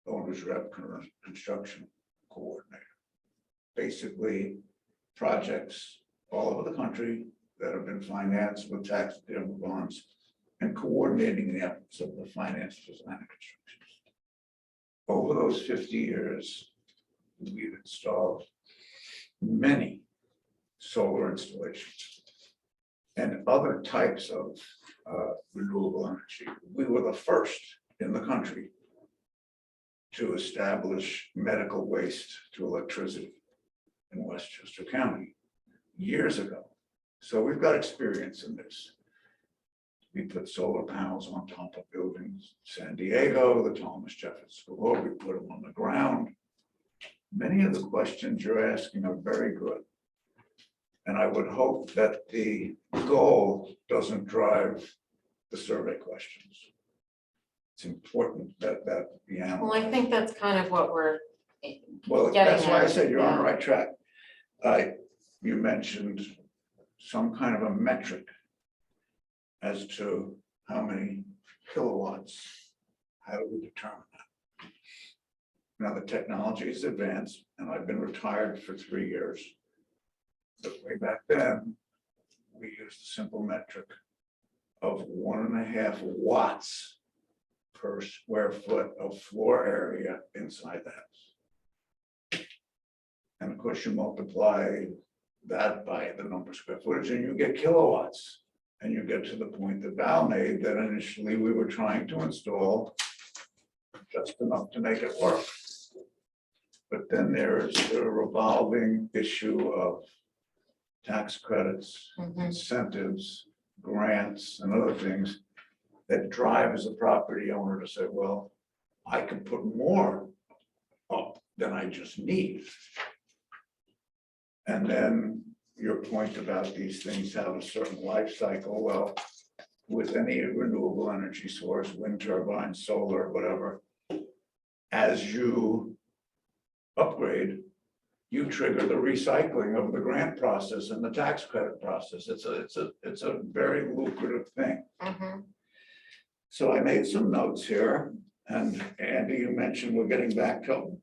owner's rep construction coordinator. Basically, projects all over the country that have been financed with tax bonds and coordinating the efforts of the finance design and construction. Over those 50 years, we've installed many solar installations and other types of renewable energy. We were the first in the country to establish medical waste to electricity in Westchester County years ago. So we've got experience in this. We put solar panels on top of buildings, San Diego, the Thomas Jefferson School, we put them on the ground. Many of the questions you're asking are very good. And I would hope that the goal doesn't drive the survey questions. It's important that be analyzed. Well, I think that's kind of what we're Well, Getting that's why I there, said you're on the yeah. right track. You mentioned some kind of a metric as to how many kilowatts. How do we determine that? Now, the technology is advanced, and I've been retired for 3 years. But way back then, we used a simple metric of 1.5 watts per square foot of floor area inside the house. And of course, you multiply that by the number of square footage and you get kilowatts. And you get to the point that Val made, that initially we were trying to install just enough to make it work. But then there's the revolving issue of tax credits, Mhm. incentives, grants, and other things that drive as a property owner to say, well, I can put more up than I just need. And then your point about these things have a certain life cycle, well, with any renewable energy source, wind turbine, solar, whatever, as you upgrade, you trigger the recycling of the grant process and the tax credit process. It's a very lucrative thing. Mhm. So I made some notes here, and Andy, you mentioned we're getting back to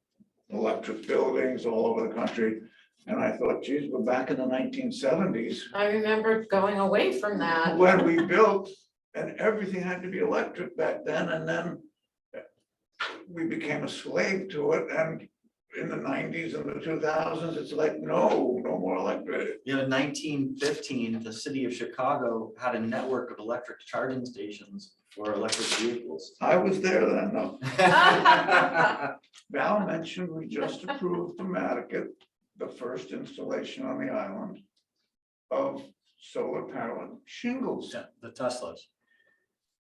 electric buildings all over the country. And I thought, geez, we're back in the 1970s I remember going away from that. when we built, and everything had to be electric back then, and then we became a slave to it, and in the 90s and the 2000s, it's like, no more electric. In 1915, the city of Chicago had a network of electric charging stations for electric vehicles. I was there then, though. Val mentioned we just approved Dramatica, the first installation on the island of solar powered shingles. Yeah, the Teslas.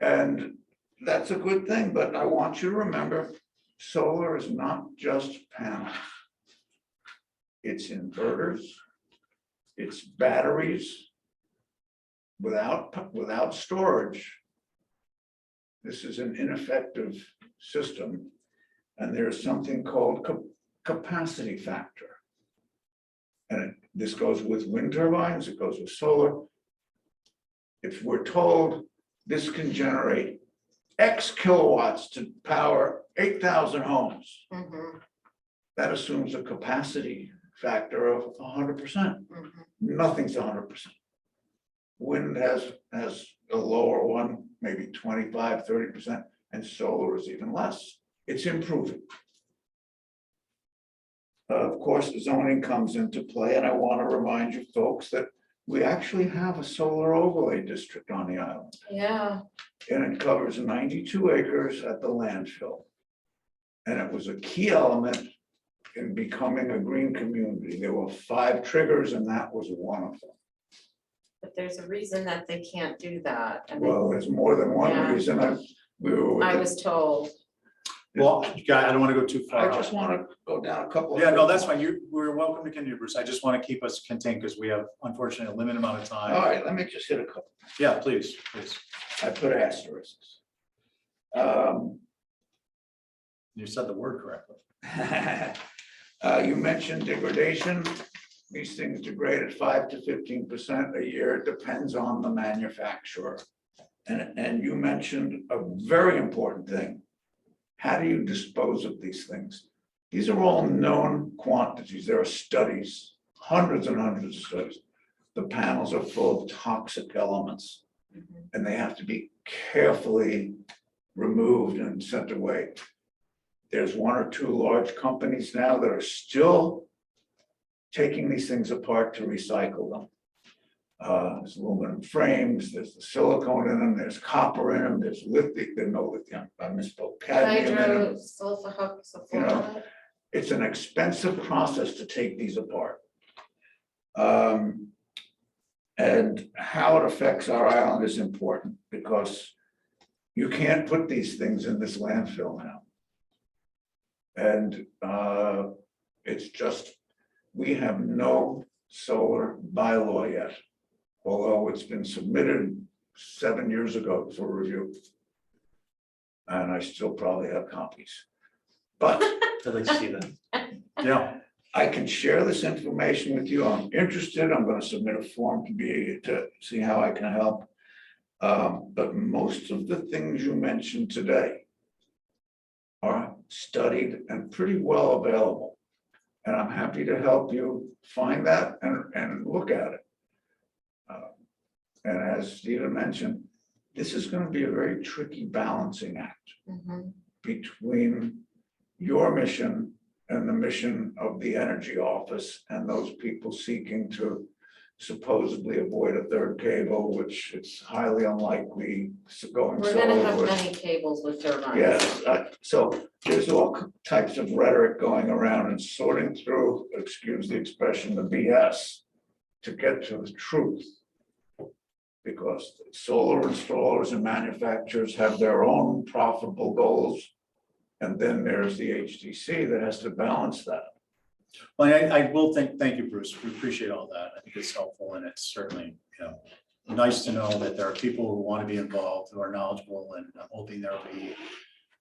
And that's a good thing, but I want you to remember, solar is not just panels. It's inverters, it's batteries. Without storage, this is an ineffective system. And there's something called capacity factor. And this goes with wind turbines, it goes with solar. If we're told this can generate X kilowatts to power 8,000 homes, Mhm. that assumes a capacity factor of 100%. Mhm. Nothing's 100%. Wind has a lower one, maybe 25, 30%, and solar is even less. It's improving. Of course, the zoning comes into play, and I want to remind you folks that we actually have a solar overlay district on the island. Yeah, And it covers 92 acres at the landfill. And it was a key element in becoming a green community. There were 5 triggers, and that was one of them. but there's a reason that they can't do that. And they- Well, there's more than one Yeah. reason. We were with I the- was told, Well, I don't want to go too far. I just want to go down a couple of. Yeah, no, that's fine. We're welcome to continue, Bruce. I just want to keep us contained because we have unfortunately a limited amount of All time. right, let me just hit a couple. Yeah, please. I put asterisks. You said the word correctly. You mentioned degradation. These things degrade at 5 to 15% a year. It depends on the manufacturer. And you mentioned a very important thing. How do you dispose of these things? These are all known quantities. There are studies, hundreds and hundreds of studies. The panels are full of toxic elements, and they have to be carefully removed and sent away. There's 1 or 2 large companies now that are still taking these things apart to recycle them. There's aluminum frames, there's the silicone in them, there's copper in them, there's lithium, there's no lithium, I misspoke, cadmium in them. hydrosulfur. It's an expensive process to take these apart. And how it affects our island is important because you can't put these things in this landfill now. And it's just, we have no solar bylaw yet, although it's been submitted 7 years ago for review. And I still probably have copies. But I'd like to see that. Yeah, I can share this information with you. I'm interested. I'm gonna submit a form to see how I can help. But most of the things you mentioned today are studied and pretty well available. And I'm happy to help you find that and look at it. And as Stephen mentioned, this is gonna be a very tricky balancing act Mhm. between your mission and the mission of the energy office and those people seeking to supposedly avoid a third cable, which it's highly unlikely going We're gonna have solar. many cables with turbines. Yes, so there's all types of rhetoric going around and sorting through, excuse the expression, the BS to get to the truth. Because solar installers and manufacturers have their own profitable goals. And then there's the HDC that has to balance that. well, I will thank you, Bruce, we appreciate all that, I think it's helpful, and it's certainly, nice to know that there are people who want to be involved, who are knowledgeable, and I'm hoping there'll be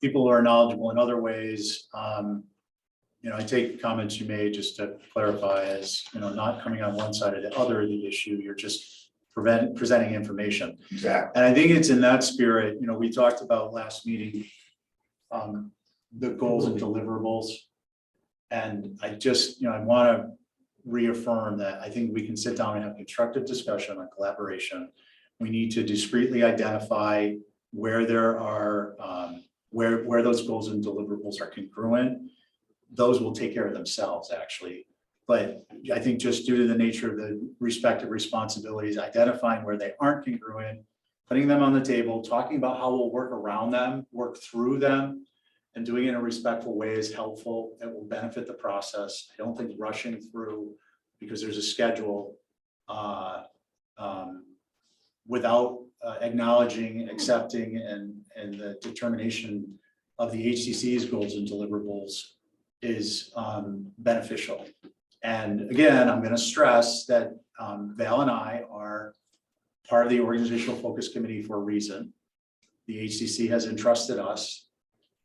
people who are knowledgeable in other ways. I take comments you made just to clarify as, not coming on one side or the other of the issue, you're just presenting information. Exactly. And I think it's in that spirit, we talked about last meeting, the goals and deliverables. And I just, I want to reaffirm that I think we can sit down and have constructive discussion on collaboration. We need to discreetly identify where there are, where those goals and deliverables are congruent. Those will take care of themselves, actually. But I think just due to the nature of the respective responsibilities, identifying where they aren't congruent, putting them on the table, talking about how we'll work around them, work through them, and doing it in a respectful way is helpful. It will benefit the process. I don't think rushing through, because there's a schedule, without acknowledging, accepting, and the determination of the HCC's goals and deliverables is beneficial. And again, I'm going to stress that Val and I are part of the Organizational Focus Committee for a reason. The HCC has entrusted us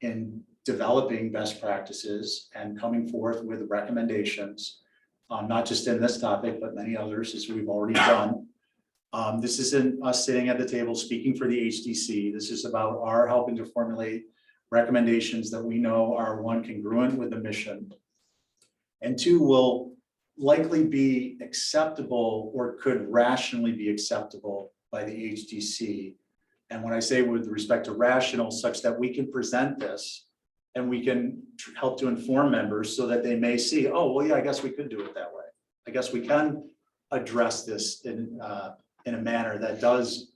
in developing best practices and coming forth with recommendations, not just in this topic, but many others, as we've already done. This isn't us sitting at the table speaking for the HDC. This is about our helping to formulate recommendations that we know are, one, congruent with the mission, and two, will likely be acceptable or could rationally be acceptable by the HDC. And when I say with respect to rational, such that we can present this and we can help to inform members so that they may see, oh, well, yeah, I guess we could do it that way. I guess we can address this in a manner that does,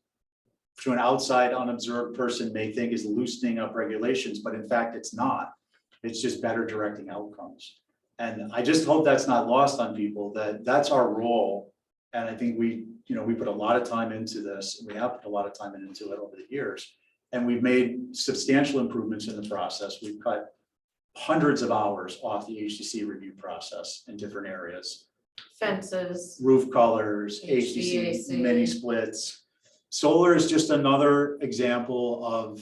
to an outside unobserved person, may think is loosening up regulations, but in fact, it's not. It's just better directing outcomes. And I just hope that's not lost on people, that that's our role. And I think we put a lot of time into this. We have put a lot of time into it over the years. And we've made substantial improvements in the process. We've cut hundreds of hours off the HDC review process in different areas. Fences, Roof colors, HDC HVAC. mini splits. Solar is just another example of,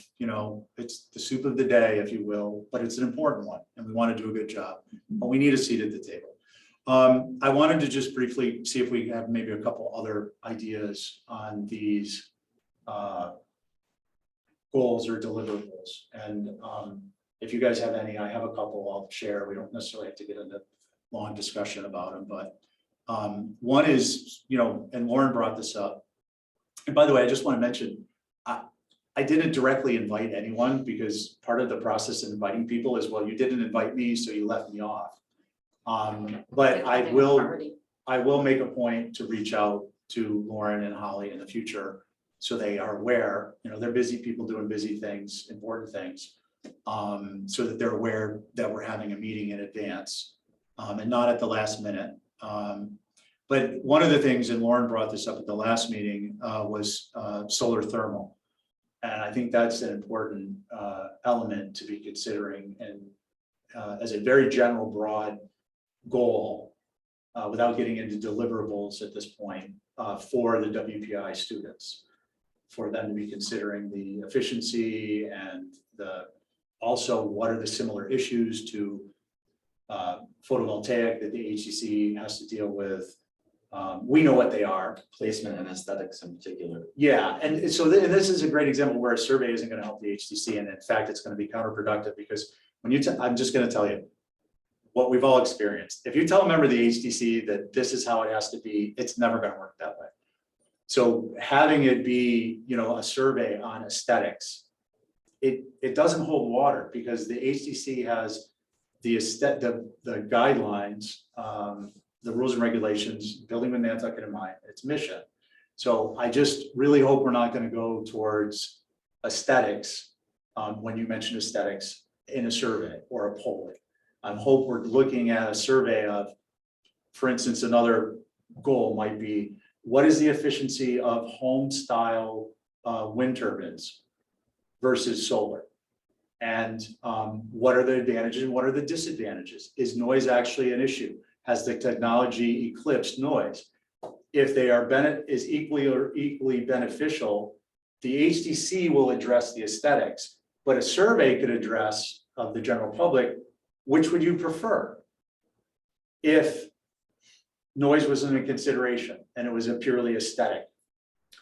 it's the soup of the day, if you will, but it's an important one and we want to do a good job, but we need a seat at the table. I wanted to just briefly see if we have maybe a couple other ideas on these goals or deliverables. And if you guys have any, I have a couple I'll share. We don't necessarily have to get into long discussion about them, but one is, and Lauren brought this up. And by the way, I just want to mention, I didn't directly invite anyone, because part of the process of inviting people is, well, you didn't invite me, so you left me off. But I will make a point to reach out to Lauren and Holly in the future, so they are aware, they're busy people doing busy things, important things, so that they're aware that we're having a meeting in advance, and not at the last minute. But one of the things, and Lauren brought this up at the last meeting, was solar thermal. And I think that's an important element to be considering, and as a very general, broad goal, without getting into deliverables at this point, for the WPI students, for them to be considering the efficiency and also what are the similar issues to photovoltaic that the HDC has to deal with. We know what they are. Placement and aesthetics in particular. Yeah, and so and this is a great example where a survey isn't going to help the HDC, and in fact, it's going to be counterproductive because when I'm just going to tell you what we've all experienced. If you tell a member of the HDC that this is how it has to be, it's never going to work that way. So having it be, a survey on aesthetics, it doesn't hold water because the HDC has the guidelines, the rules and regulations, building with Nantucket in mind, its mission. So I just really hope we're not going to go towards aesthetics when you mention aesthetics in a survey or a polling. I hope we're looking at a survey of, for instance, another goal might be, what is the efficiency of home style wind turbines versus solar? And what are the advantages and what are the disadvantages? Is noise actually an issue? Has the technology eclipsed noise? If they are equally beneficial, the HDC will address the aesthetics, but a survey could address of the general public, which would you prefer? If noise wasn't a consideration and it was a purely aesthetic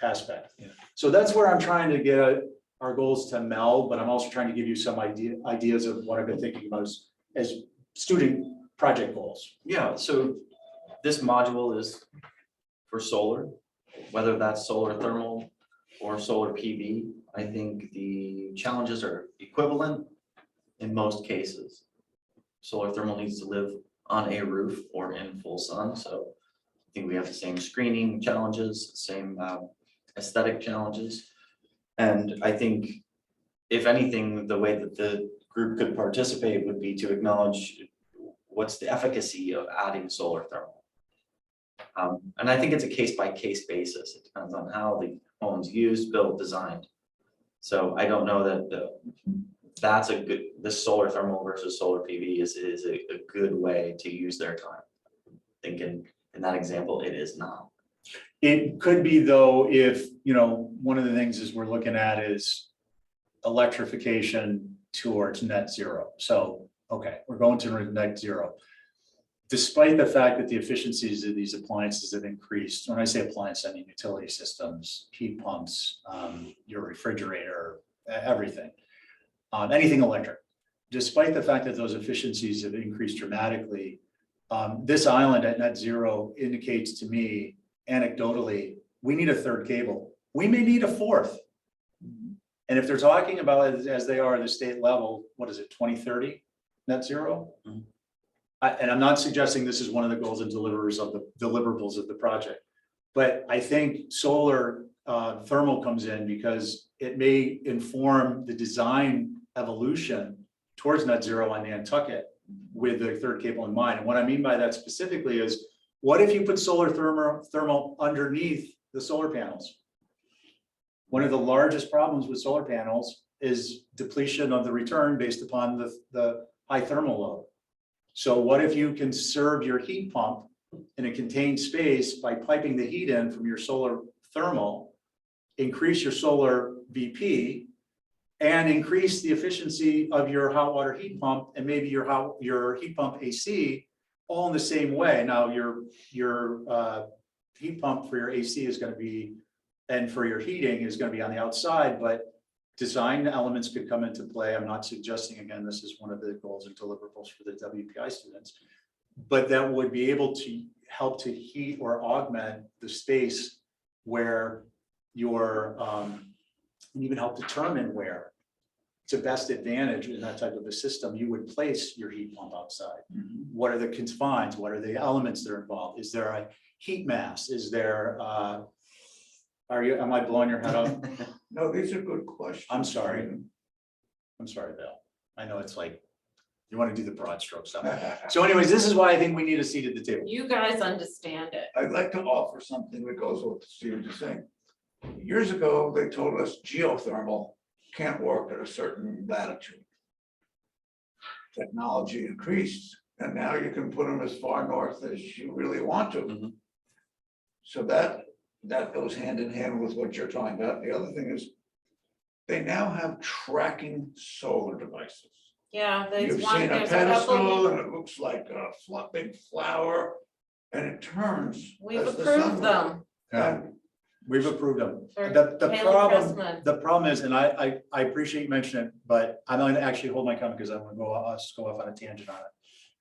aspect. Yeah. So that's where I'm trying to get our goals to meld, but I'm also trying to give you some ideas of what I've been thinking about as student project goals. Yeah, so this module is for solar, whether that's solar thermal or solar PV. I think the challenges are equivalent in most cases. Solar thermal needs to live on a roof or in full sun, so I think we have the same screening challenges, same aesthetic challenges. And I think, if anything, the way that the group could participate would be to acknowledge what's the efficacy of adding solar thermal. And I think it's a case-by-case basis. It depends on how the home's used, built, designed. So I don't know that that's a good, this solar thermal versus solar PV is a good way to use their time. Thinking in that example, it is not. It could be though, if, one of the things is we're looking at is electrification towards net zero. So, okay, we're going to net zero. Despite the fact that the efficiencies of these appliances have increased, when I say appliance, I mean utility systems, heat pumps, your refrigerator, everything, anything electric. Despite the fact that those efficiencies have increased dramatically, this island at net zero indicates to me, anecdotally, we need a third cable. We may need a fourth. And if they're talking about it as they are at the state level, what is it, 2030 net zero? Mm-hmm. And I'm not suggesting this is one of the goals and deliverables of the project, but I think solar thermal comes in because it may inform the design evolution towards net zero on Nantucket with the third cable in mind. And what I mean by that specifically is, what if you put solar thermal underneath the solar panels? One of the largest problems with solar panels is depletion of the return based upon the high thermal load. So what if you can serve your heat pump in a contained space by piping the heat in from your solar thermal, increase your solar VP, and increase the efficiency of your hot water heat pump and maybe your heat pump AC all in the same way. Now your heat pump for your AC is going to be, and for your heating is going to be on the outside, but design elements could come into play. I'm not suggesting, again, this is one of the goals and deliverables for the WPI students, but that would be able to help to heat or augment the space where your, and even help determine where to best advantage in that type of a system you would place your heat pump outside. Mhm. What are the confines? What are the elements that are involved? Is there a heat mass? Is there, am I blowing your head up? No, these are good questions. I'm sorry. I'm sorry, Bill. I know it's like, you want to do the broad stroke stuff. So anyways, this is why I think we need a seat at the table. You guys understand it. I'd like to offer something that goes with what Steve was saying. Years ago, they told us geothermal can't work at a certain latitude. Technology increased, and now you can put them as far north as you really want to. Mhm. So that goes hand in hand with what you're talking about. The other thing is, they now have tracking solar devices. Yeah, there's You've one, seen a there's a pedestal couple, and it looks like a big flower and it turns. we've as the sun approved them And We've approved them. for The Haley problem, Pressman. the problem is, and I appreciate you mentioning it, but I'm going to actually hold my comment because I'm going to go off on a tangent on it.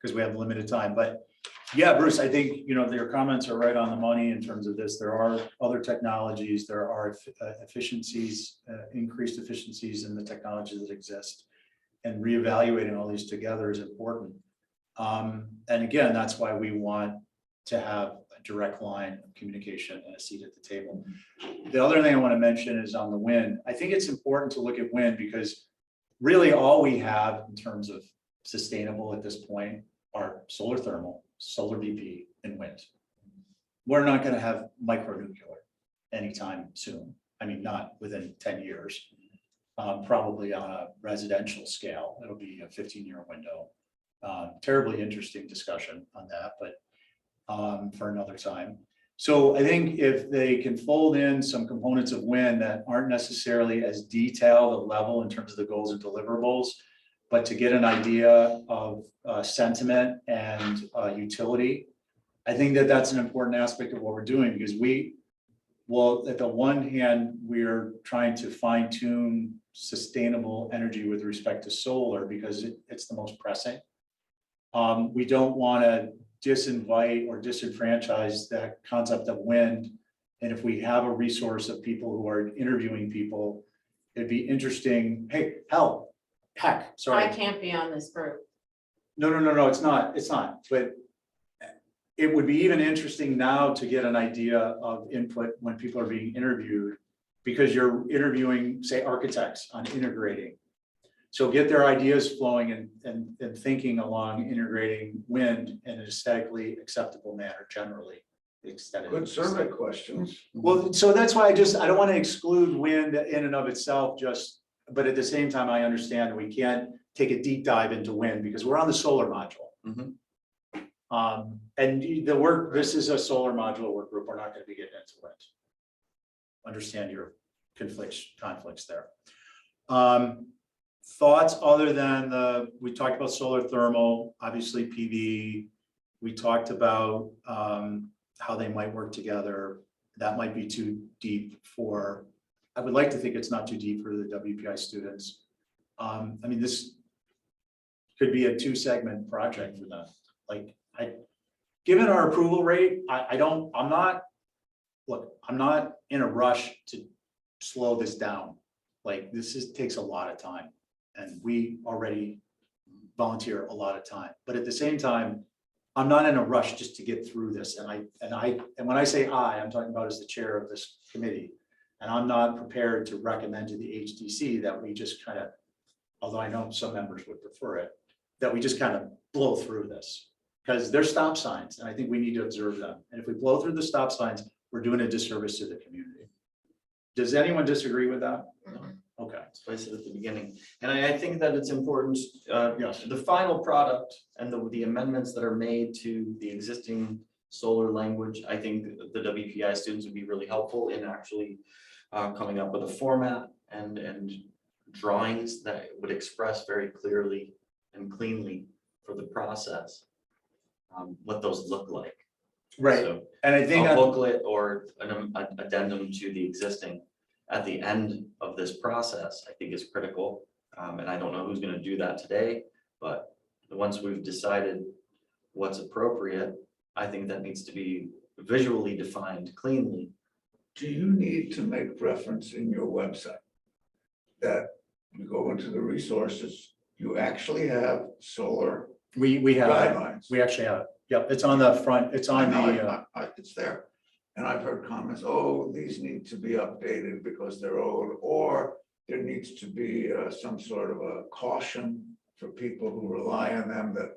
Because we have limited time, but yeah, Bruce, I think, your comments are right on the money in terms of this. There are other technologies, there are efficiencies, increased efficiencies in the technologies that exist. And reevaluating all these together is important. And again, that's why we want to have a direct line of communication and a seat at the table. The other thing I want to mention is on the wind. I think it's important to look at wind because really all we have in terms of sustainable at this point are solar thermal, solar BP, and wind. We're not going to have micronuclear anytime soon. I mean, not within 10 years. Probably on a residential scale, it'll be a 15-year window. Terribly interesting discussion on that, but for another time. So I think if they can fold in some components of wind that aren't necessarily as detailed a level in terms of the goals and deliverables, but to get an idea of sentiment and utility, I think that that's an important aspect of what we're doing because well, at the one hand, we're trying to fine tune sustainable energy with respect to solar because it's the most pressing. We don't want to disinvite or disenfranchise that concept of wind. And if we have a resource of people who are interviewing people, it'd be interesting. Hey, heck, sorry. I can't be on this group. No, it's not, but it would be even interesting now to get an idea of input when people are being interviewed, because you're interviewing, say, architects on integrating. So get their ideas flowing and thinking along integrating wind in an aesthetically acceptable manner generally. good survey questions. Well, so that's why I don't want to exclude wind in and of itself, but at the same time, I understand we can't take a deep dive into wind because we're on the solar module. Mhm. And this is a solar module work group. We're not going to be getting into wind. Understand your conflicts there. Thoughts other than we talked about solar thermal, obviously PV. We talked about how they might work together. That might be too deep I would like to think it's not too deep for the WPI students. I mean, this could be a 2-segment project for them. Like, given our approval rate, I'm not in a rush to slow this down. Like, takes a lot of time, and we already volunteer a lot of time. But at the same time, I'm not in a rush just to get through this. And when I say I'm talking about as the chair of this committee. And I'm not prepared to recommend to the HDC that we just kind of, although I know some members would prefer it, that we just kind of blow through this. Because they're stop signs, and I think we need to observe them. And if we blow through the stop signs, we're doing a disservice to the community. Does anyone disagree with that? Mhm. Okay. That's what I said at the beginning. And I think that it's important, Yes. the final product and the amendments that are made to the existing solar language, I think the WPI students would be really helpful in actually coming up with a format and drawings that would express very clearly and cleanly for the process what those look like. Right. So And I think a booklet or an addendum to the existing at the end of this process, I think is critical. And I don't know who's going to do that today, but once we've decided what's appropriate, I think that needs to be visually defined cleanly. Do you need to make reference in your website that you go into the resources, you actually have solar we have, guidelines? we actually have it. Yep, it's on the front, it's on the, It's there. And I've heard comments, oh, these need to be updated because they're old, or there needs to be some sort of a caution for people who rely on them that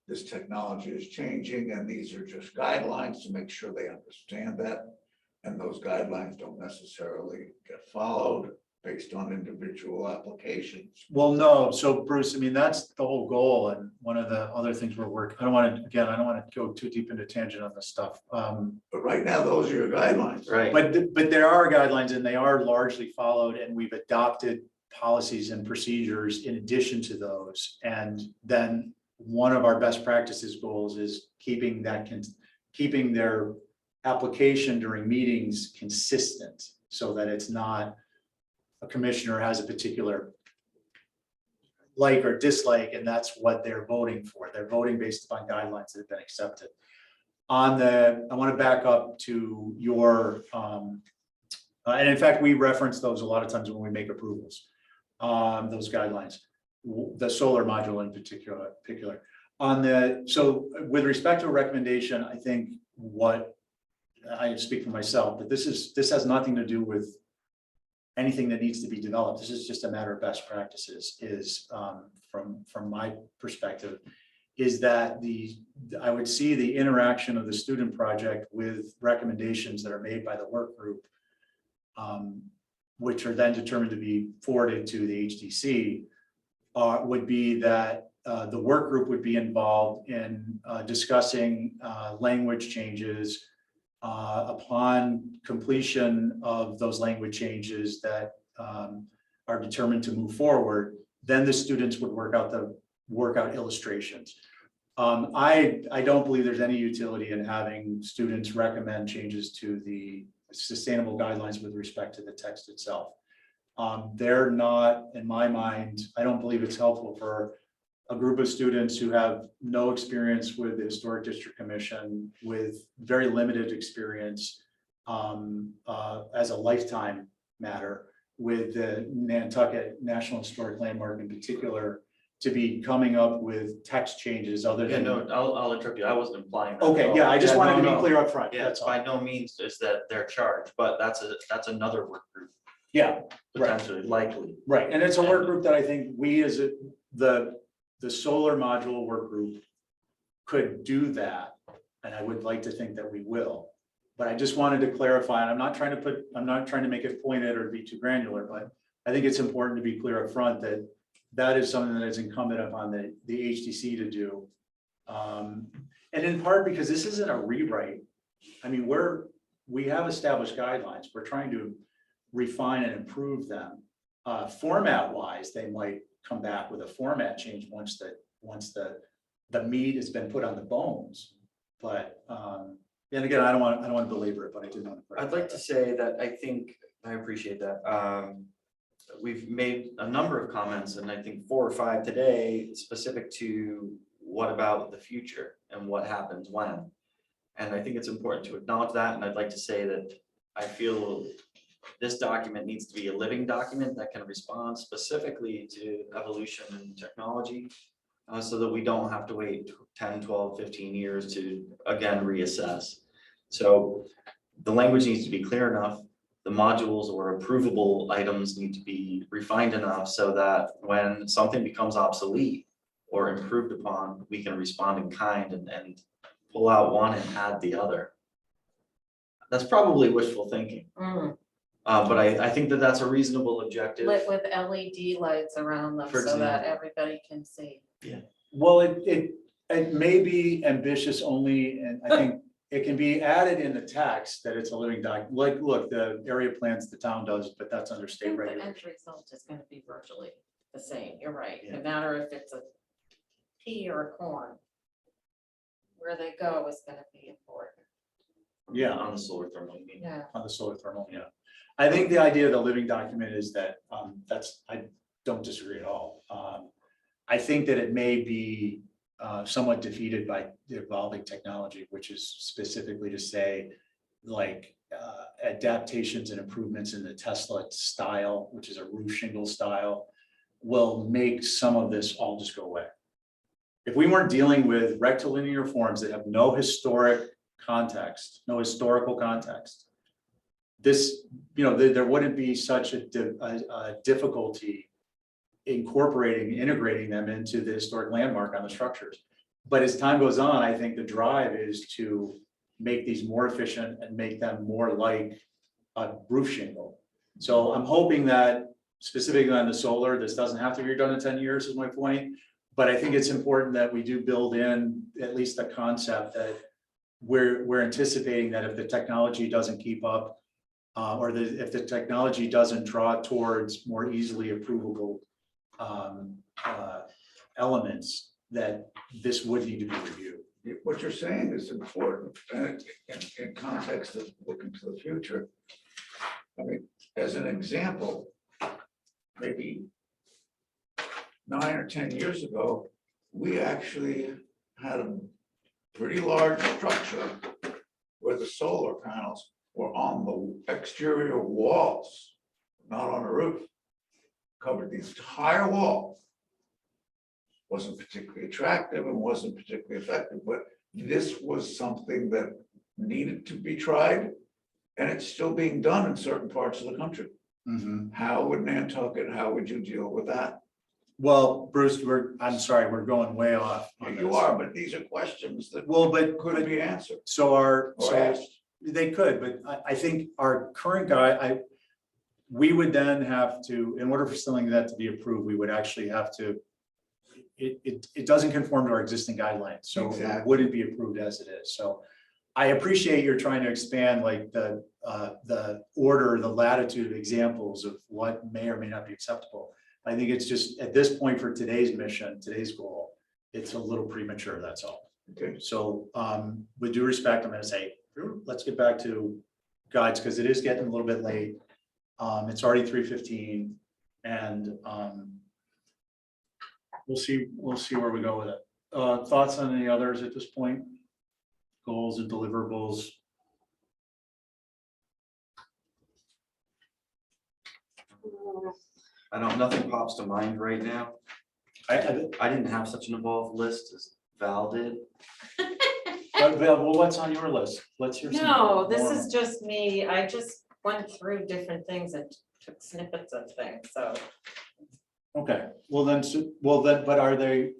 this technology is changing and these are just guidelines to make sure they understand that. And those guidelines don't necessarily get followed based on individual applications. well, no, so Bruce, I mean, that's the whole goal, and one of the other things we're working, I don't want to go too deep into tangent on this stuff. But right now, those are your guidelines. Right. But there are guidelines and they are largely followed, and we've adopted policies and procedures in addition to those. And then one of our best practices goals is keeping their application during meetings consistent, so that it's not a commissioner has a particular like or dislike, and that's what they're voting for. They're voting based upon guidelines that have been accepted. I want to back up to your, and in fact, we reference those a lot of times when we make approvals, those guidelines, the solar module in particular. So with respect to a recommendation, I think what I speak for myself, but this has nothing to do with anything that needs to be developed. This is just a matter of best practices, from my perspective, is that I would see the interaction of the student project with recommendations that are made by the work group, which are then determined to be forwarded to the HDC, would be that the work group would be involved in discussing language changes. Upon completion of those language changes that are determined to move forward, then the students would work out illustrations. I don't believe there's any utility in having students recommend changes to the sustainable guidelines with respect to the text itself. They're not, in my mind, I don't believe it's helpful for a group of students who have no experience with the Historic District Commission, with very limited experience as a lifetime matter with the Nantucket National Historic Landmark in particular, to be coming up with text changes other Yeah, than. no, I'll interrupt you. I wasn't implying that. at Okay, all. yeah, I just wanted to no, be no. clear up front. Yeah, That's all. by no means is that their charge, but that's another work group, Yeah, right. potentially, likely. Right, and it's a work group that I think we as the solar module work group could do that. And I would like to think that we will, but I just wanted to clarify, and I'm not trying to make it pointed or be too granular, but I think it's important to be clear up front that that is something that is incumbent upon the HDC to do. And in part because this isn't a rewrite. I mean, we have established guidelines. We're trying to refine and improve them. Format wise, they might come back with a format change once the meat has been put on the bones. But and again, I don't want to belabor it, but I did want to. I'd like to say that I appreciate that. We've made a number of comments, and I think 4 or 5 today specific to what about the future and what happens when. And I think it's important to acknowledge that. And I'd like to say that I feel this document needs to be a living document that can respond specifically to evolution and technology, so that we don't have to wait 10, 12, 15 years to again reassess. So the language needs to be clear enough. The modules or approvable items need to be refined enough so that when something becomes obsolete or improved upon, we can respond in kind and pull out one and add the other. That's probably wishful thinking. But I think that that's a reasonable objective. Lit with LED lights around them For so that example. everybody can see. Well, it may be ambitious only, and I think it can be added in the text that it's a living document. Like, look, the area plans the town does, but that's under I state think the regulation. end result is gonna be virtually the same. You're right. Yeah. No matter if it's a pea or a corn, where they go is gonna be important. Yeah, On the solar thermal, you mean. Yeah. on the solar thermal, yeah. I think the idea of the living document is that, I don't disagree at all. I think that it may be somewhat defeated by the evolving technology, which is specifically to say, like, adaptations and improvements in the Tesla style, which is a roof shingle style, will make some of this all just go away. If we weren't dealing with rectilinear forms that have no historic context, no historical context, this, there wouldn't be such a difficulty integrating them into the historic landmark on the structures. But as time goes on, I think the drive is to make these more efficient and make them more like a roof shingle. So I'm hoping that specifically on the solar, this doesn't have to be done in 10 years is my point. But I think it's important that we do build in at least the concept that we're anticipating that if the technology doesn't keep up, if the technology doesn't draw towards more easily approvable elements, that this would need to be reviewed. What you're saying is important in context of looking to the future. I mean, as an example, maybe 9 or 10 years ago, we actually had a pretty large structure where the solar panels were on the exterior walls, not on the roof. Covered the entire wall. Wasn't particularly attractive and wasn't particularly effective, but this was something that needed to be tried. And it's still being done in certain parts of the country. How would Nantucket, how would you deal with that? Well, Bruce, I'm sorry, we're going way off. on You this. are, but these are questions that Well, but couldn't be answered so or asked. they could, but I think our current guy, we would then have to, in order for something like that to be approved, we would actually have to, it doesn't conform to our existing guidelines, so it Exactly. wouldn't be approved as it is. So I appreciate you're trying to expand like the order, the latitude of examples of what may or may not be acceptable. I think it's just, at this point for today's mission, today's goal, it's a little premature, that's all. Okay, So with due respect, I'm gonna say, let's get back to guides, because it is getting a little bit late. It's already 3:15, and we'll see where we go with it. Thoughts on any others at this point? Goals and deliverables? Nothing pops to mind right now. I didn't have such an involved list as Val did. Well, what's on your list? Let's hear some. No, this more. is just me. I just went through different things and took snippets of things, so. Okay, well then, but are they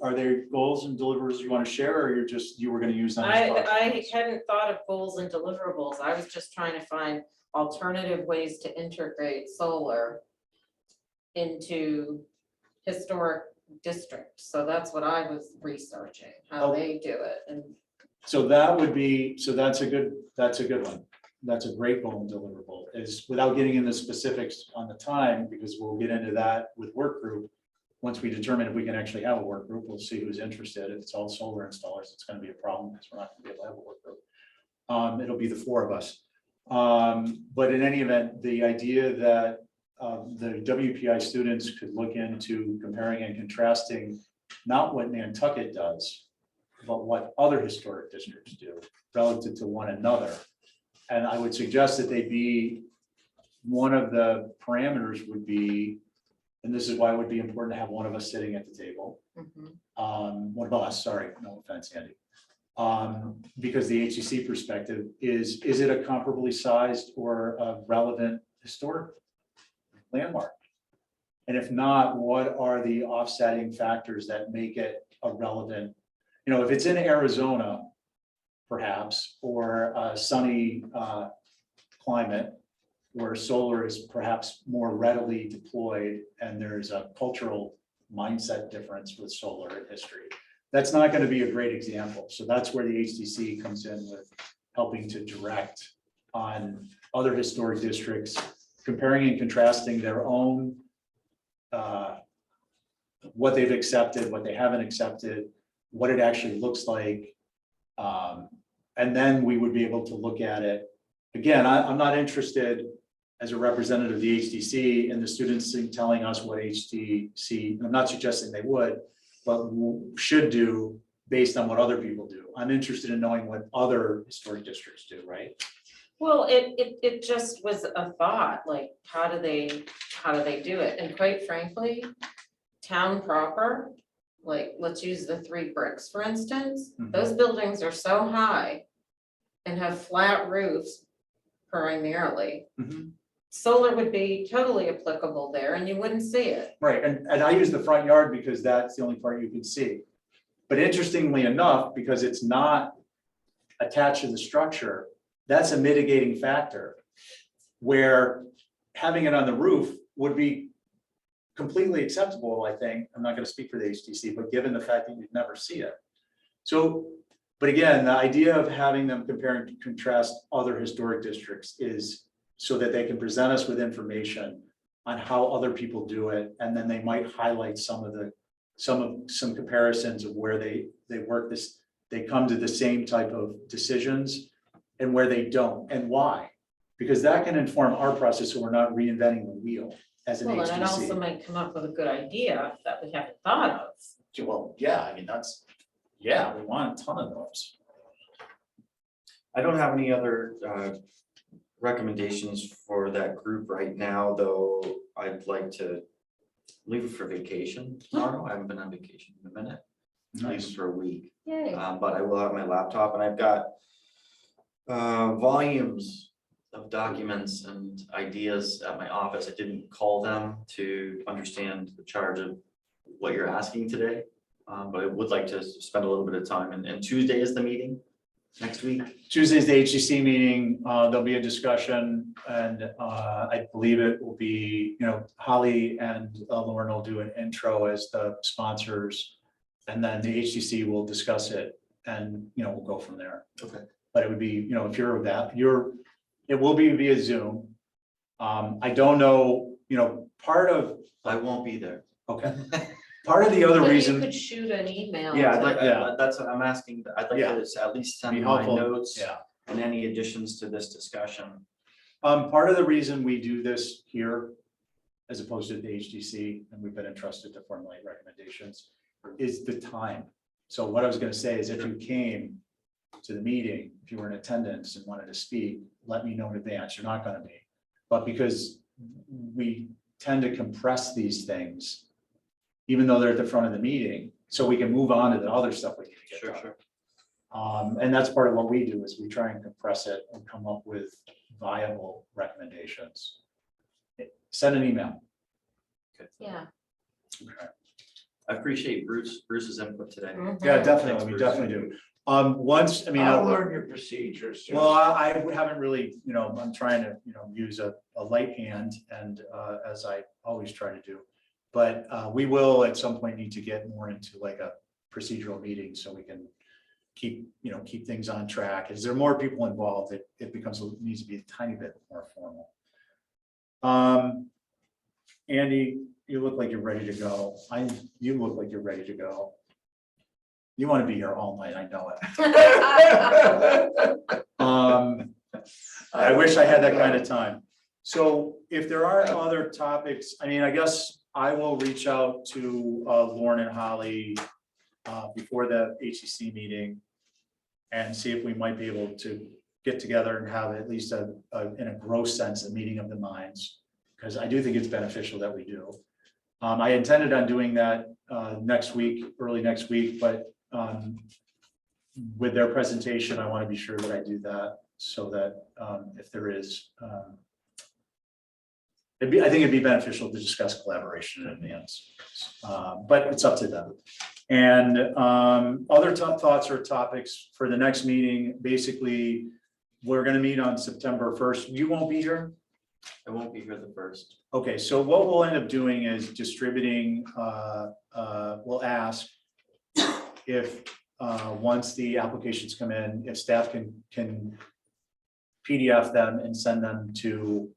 goals and deliverables you want to share, or you were gonna use them? as talking I points? hadn't thought of goals and deliverables. I was just trying to find alternative ways to integrate solar into historic districts. So that's what I was researching, how they do it. And So that would be, that's a good one. That's a great goal and deliverable, is without getting into specifics on the time, because we'll get into that with work group. Once we determine if we can actually have a work group, we'll see who's interested. If it's all solar installers, it's gonna be a problem, because we're not gonna be able to have a work group. It'll be the 4 of us. But in any event, the idea that the WPI students could look into comparing and contrasting, not what Nantucket does, but what other historic districts do relative to one another. And I would suggest that they be, one of the parameters would be, and this is why it would be important to have one of us sitting at the table. One of us, sorry, no offense, Andy. Because the HDC perspective is it a comparably sized or a relevant historic landmark? And if not, what are the offsetting factors that make it a relevant? You know, if it's in Arizona, perhaps, or a sunny climate where solar is perhaps more readily deployed, and there's a cultural mindset difference with solar in history, that's not going to be a great example. So that's where the HDC comes in with helping to direct on other historic districts, comparing and contrasting their own, what they've accepted, what they haven't accepted, what it actually looks like. And then we would be able to look at it. Again, I'm not interested as a representative of the HDC and the students telling us what HDC, and I'm not suggesting they would, but should do based on what other people do. I'm interested in knowing what other historic districts do, right? well, it just was a thought, like, how do they do it? And quite frankly, town proper, like, let's use the 3 bricks, for instance, those buildings are so high and have flat roofs primarily. Solar would be totally applicable there and you wouldn't see it. Right, and I use the front yard because that's the only part you can see. But interestingly enough, because it's not attached to the structure, that's a mitigating factor. Where having it on the roof would be completely acceptable, I think. I'm not gonna speak for the HDC, but given the fact that you'd never see it. So, but again, the idea of having them compare and contrast other historic districts is so that they can present us with information on how other people do it, and then they might highlight some comparisons of where they work this, they come to the same type of decisions and where they don't, and why. Because that can inform our process, so we're not reinventing the wheel as an Well, and it also HDC. might come up with a good idea that we haven't thought of. Well, yeah, I mean, we want a ton of those. I don't have any other recommendations for that group right now, though I'd like to leave for vacation tomorrow. I haven't been on vacation in a minute, leaving for a week. Yay. But I will have my laptop, and I've got volumes of documents and ideas at my office. I didn't call them to understand the charge of what you're asking today. But I would like to spend a little bit of time, and Tuesday is the meeting next week. Tuesday's the HDC meeting, there'll be a discussion, and I believe it will be, Holly and Lauren will do an intro as the sponsors. And then the HDC will discuss it, and, we'll go from there. Okay. But it would be, if you're that, it will be via Zoom. I don't know, part of, I won't be there. okay. Part of the other But reason. you could shoot an email. Yeah, I'd to- like, Yeah. that's what I'm asking. I'd like Yeah. to at least Be send my helpful, notes yeah. and any additions to this discussion. Part of the reason we do this here, as opposed to the HDC, and we've been entrusted to formulate recommendations, is the time. So what I was gonna say is if you came to the meeting, if you were in attendance and wanted to speak, let me know in advance. You're not gonna be. But because we tend to compress these things, even though they're at the front of the meeting, so we can move on to the other stuff we need to get done. And that's part of what we do, is we try and compress it and come up with viable recommendations. Send an email. Yeah. Okay. I appreciate Bruce's input today. Mhm. Yeah, Thanks, definitely, we Bruce. definitely do. Once, I mean, I'll learn your procedures. well, I haven't really, I'm trying to, use a light hand, and as I always try to do. But we will at some point need to get more into like a procedural meeting, so we can keep things on track. As there are more people involved, it needs to be a tiny bit more formal. Andy, you look like you're ready to go. You look like you're ready to go. You want to be here all night, I know it. I wish I had that kind of time. So if there are other topics, I mean, I guess I will reach out to Lauren and Holly before the HCC meeting and see if we might be able to get together and have at least in a gross sense, a meeting of the minds, because I do think it's beneficial that we do. I intended on doing that next week, early next week, but with their presentation, I want to be sure that I do that, so that if there is, I think it'd be beneficial to discuss collaboration in advance, but it's up to them. And other thoughts or topics for the next meeting, basically, we're going to meet on September 1st. You won't be here? I won't be here the first. Okay, so what we'll end up doing is distributing, we'll ask if, once the applications come in, if staff can PDF them and send them to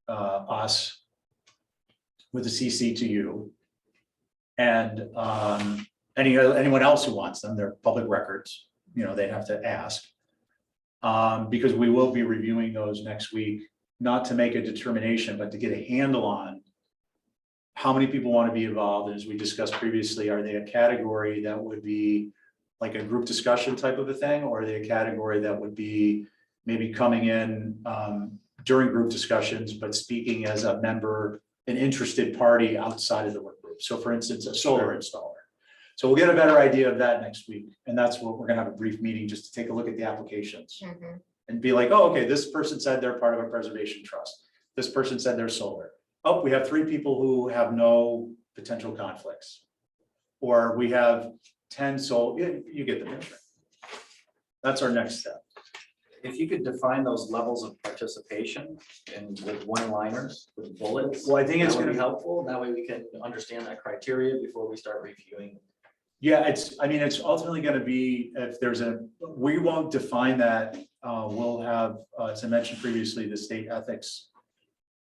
us with a CC to you. And anyone else who wants them, they're public records, they'd have to ask. Because we will be reviewing those next week, not to make a determination, but to get a handle on how many people want to be involved. As we discussed previously, are they a category that would be like a group discussion type of a thing, or are they a category that would be maybe coming in during group discussions, but speaking as a member, an interested party outside of the work group? So for instance, a solar installer. So we'll get a better idea of that next week. And that's what we're gonna have a brief meeting just to take a look at the applications Mhm. and be like, oh, okay, this person said they're part of a preservation trust. This person said they're solar. Oh, we have 3 people who have no potential conflicts. Or we have 10 you get the picture. That's our next step. If you could define those levels of participation and with one-liners, with bullets. Well, I think it's that would gonna be helpful. That way we can understand that criteria before we start reviewing Yeah, it's ultimately gonna be, if there's we won't define that, we'll have, as I mentioned previously, the state ethics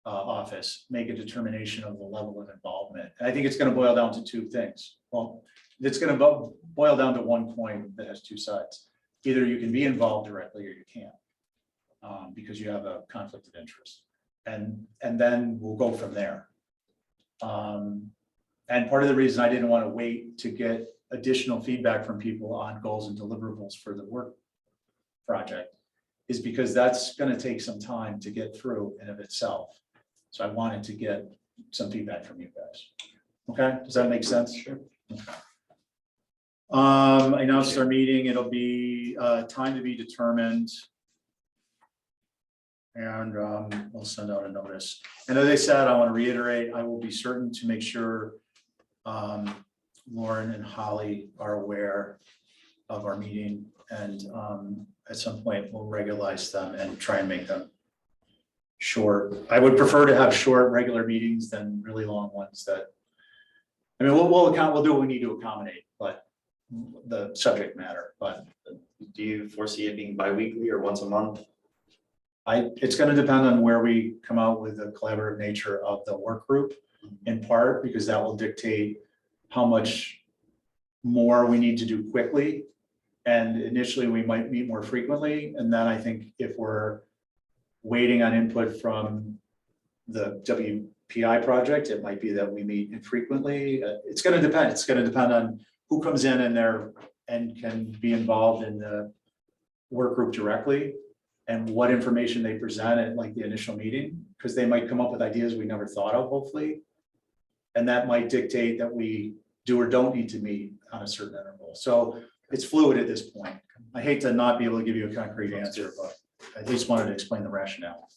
office make a determination of the level of involvement. And I think it's gonna boil down to two things. Well, it's gonna boil down to one coin that has two sides. Either you can be involved directly or you can't, because you have a conflict of interest. And then we'll go from there. And part of the reason I didn't want to wait to get additional feedback from people on goals and deliverables for the work project is because that's going to take some time to get through in of itself. So I wanted to get some feedback from you guys. Okay, does that make sense? Sure. I announced our meeting. It'll be time to be determined. And we'll send out a notice. And as I said, I want to reiterate, I will be certain to make sure Lauren and Holly are aware of our meeting, and at some point we'll regularize them and try and make them short. I would prefer to have short, regular meetings than really long ones that, I mean, we'll do what we need to accommodate, but the subject matter, but Do you foresee it being bi-weekly or once a month? it's gonna depend on where we come out with the collaborative nature of the work group, in part, because that will dictate how much more we need to do quickly. And initially, we might meet more frequently, and then I think if we're waiting on input from the WPI project, it might be that we meet infrequently. It's gonna depend. It's gonna depend on who comes in and can be involved in the work group directly, and what information they present at like the initial meeting, because they might come up with ideas we never thought of, hopefully. And that might dictate that we do or don't need to meet on a certain interval. So it's fluid at this point. I hate to not be able to give you a concrete answer, but I at least wanted to explain the rationale.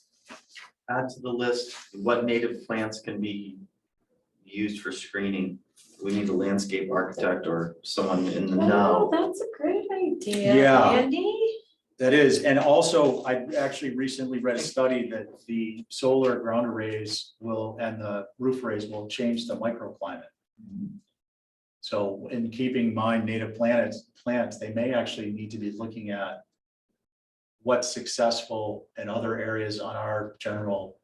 Add to the list, what native plants can be used for screening? We need a landscape architect or someone in the Oh, know. that's a great idea, Yeah. Andy. That is, and also I actually recently read a study that the solar ground arrays and the roof arrays will change the microclimate. So in keeping in mind native plants, they may actually need to be looking at what's successful in other areas on our general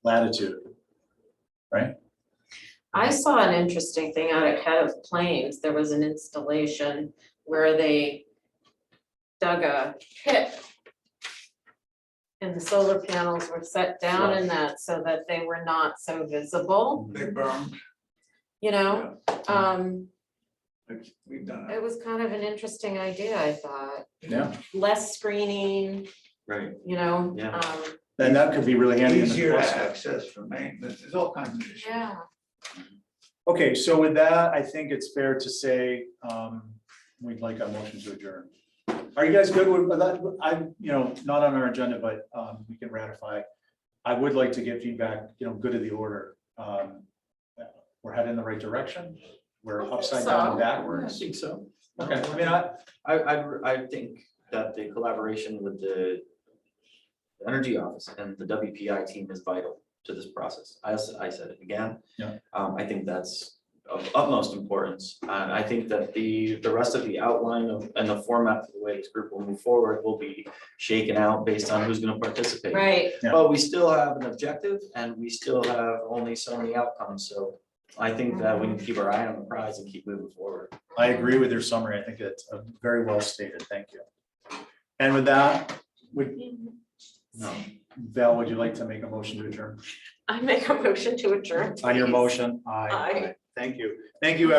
latitude, right? I saw an interesting thing out at Head of Plains. There was an installation where they dug a pit. And the solar panels were set down in that so that they were not so visible, They burned. you know? We've done It it. was kind of an interesting idea, I thought. Yeah, Less screening, Right, you know? Yeah. and that could be really handy in the Easier to cluster. access for maintenance, there's all kinds of issues. Yeah. Okay, so with that, I think it's fair to say, we'd like a motion to adjourn. Are you guys good with that? Not on our agenda, but we can ratify. I would like to get feedback, good of the order. We're heading in the right direction. We're I think upside down and so. I backwards. think so. Okay, I mean, I think that the collaboration with the energy office and the WPI team is vital to this process. I said it again. Yeah. I think that's of utmost importance. And I think that the rest of the outline and the format for the way this group will move forward will be shaken out based on who's gonna participate. Right, Yeah. But we still have an objective and we still have only so many outcomes. So I think that we need to keep our eye on the prize and keep moving forward. I agree with your summary. I think it's very well stated. Thank you. And with that, Val, would you like to make a motion to adjourn? I make a motion to adjourn. On your please. motion? Aye. Thank you. Thank you, everyone.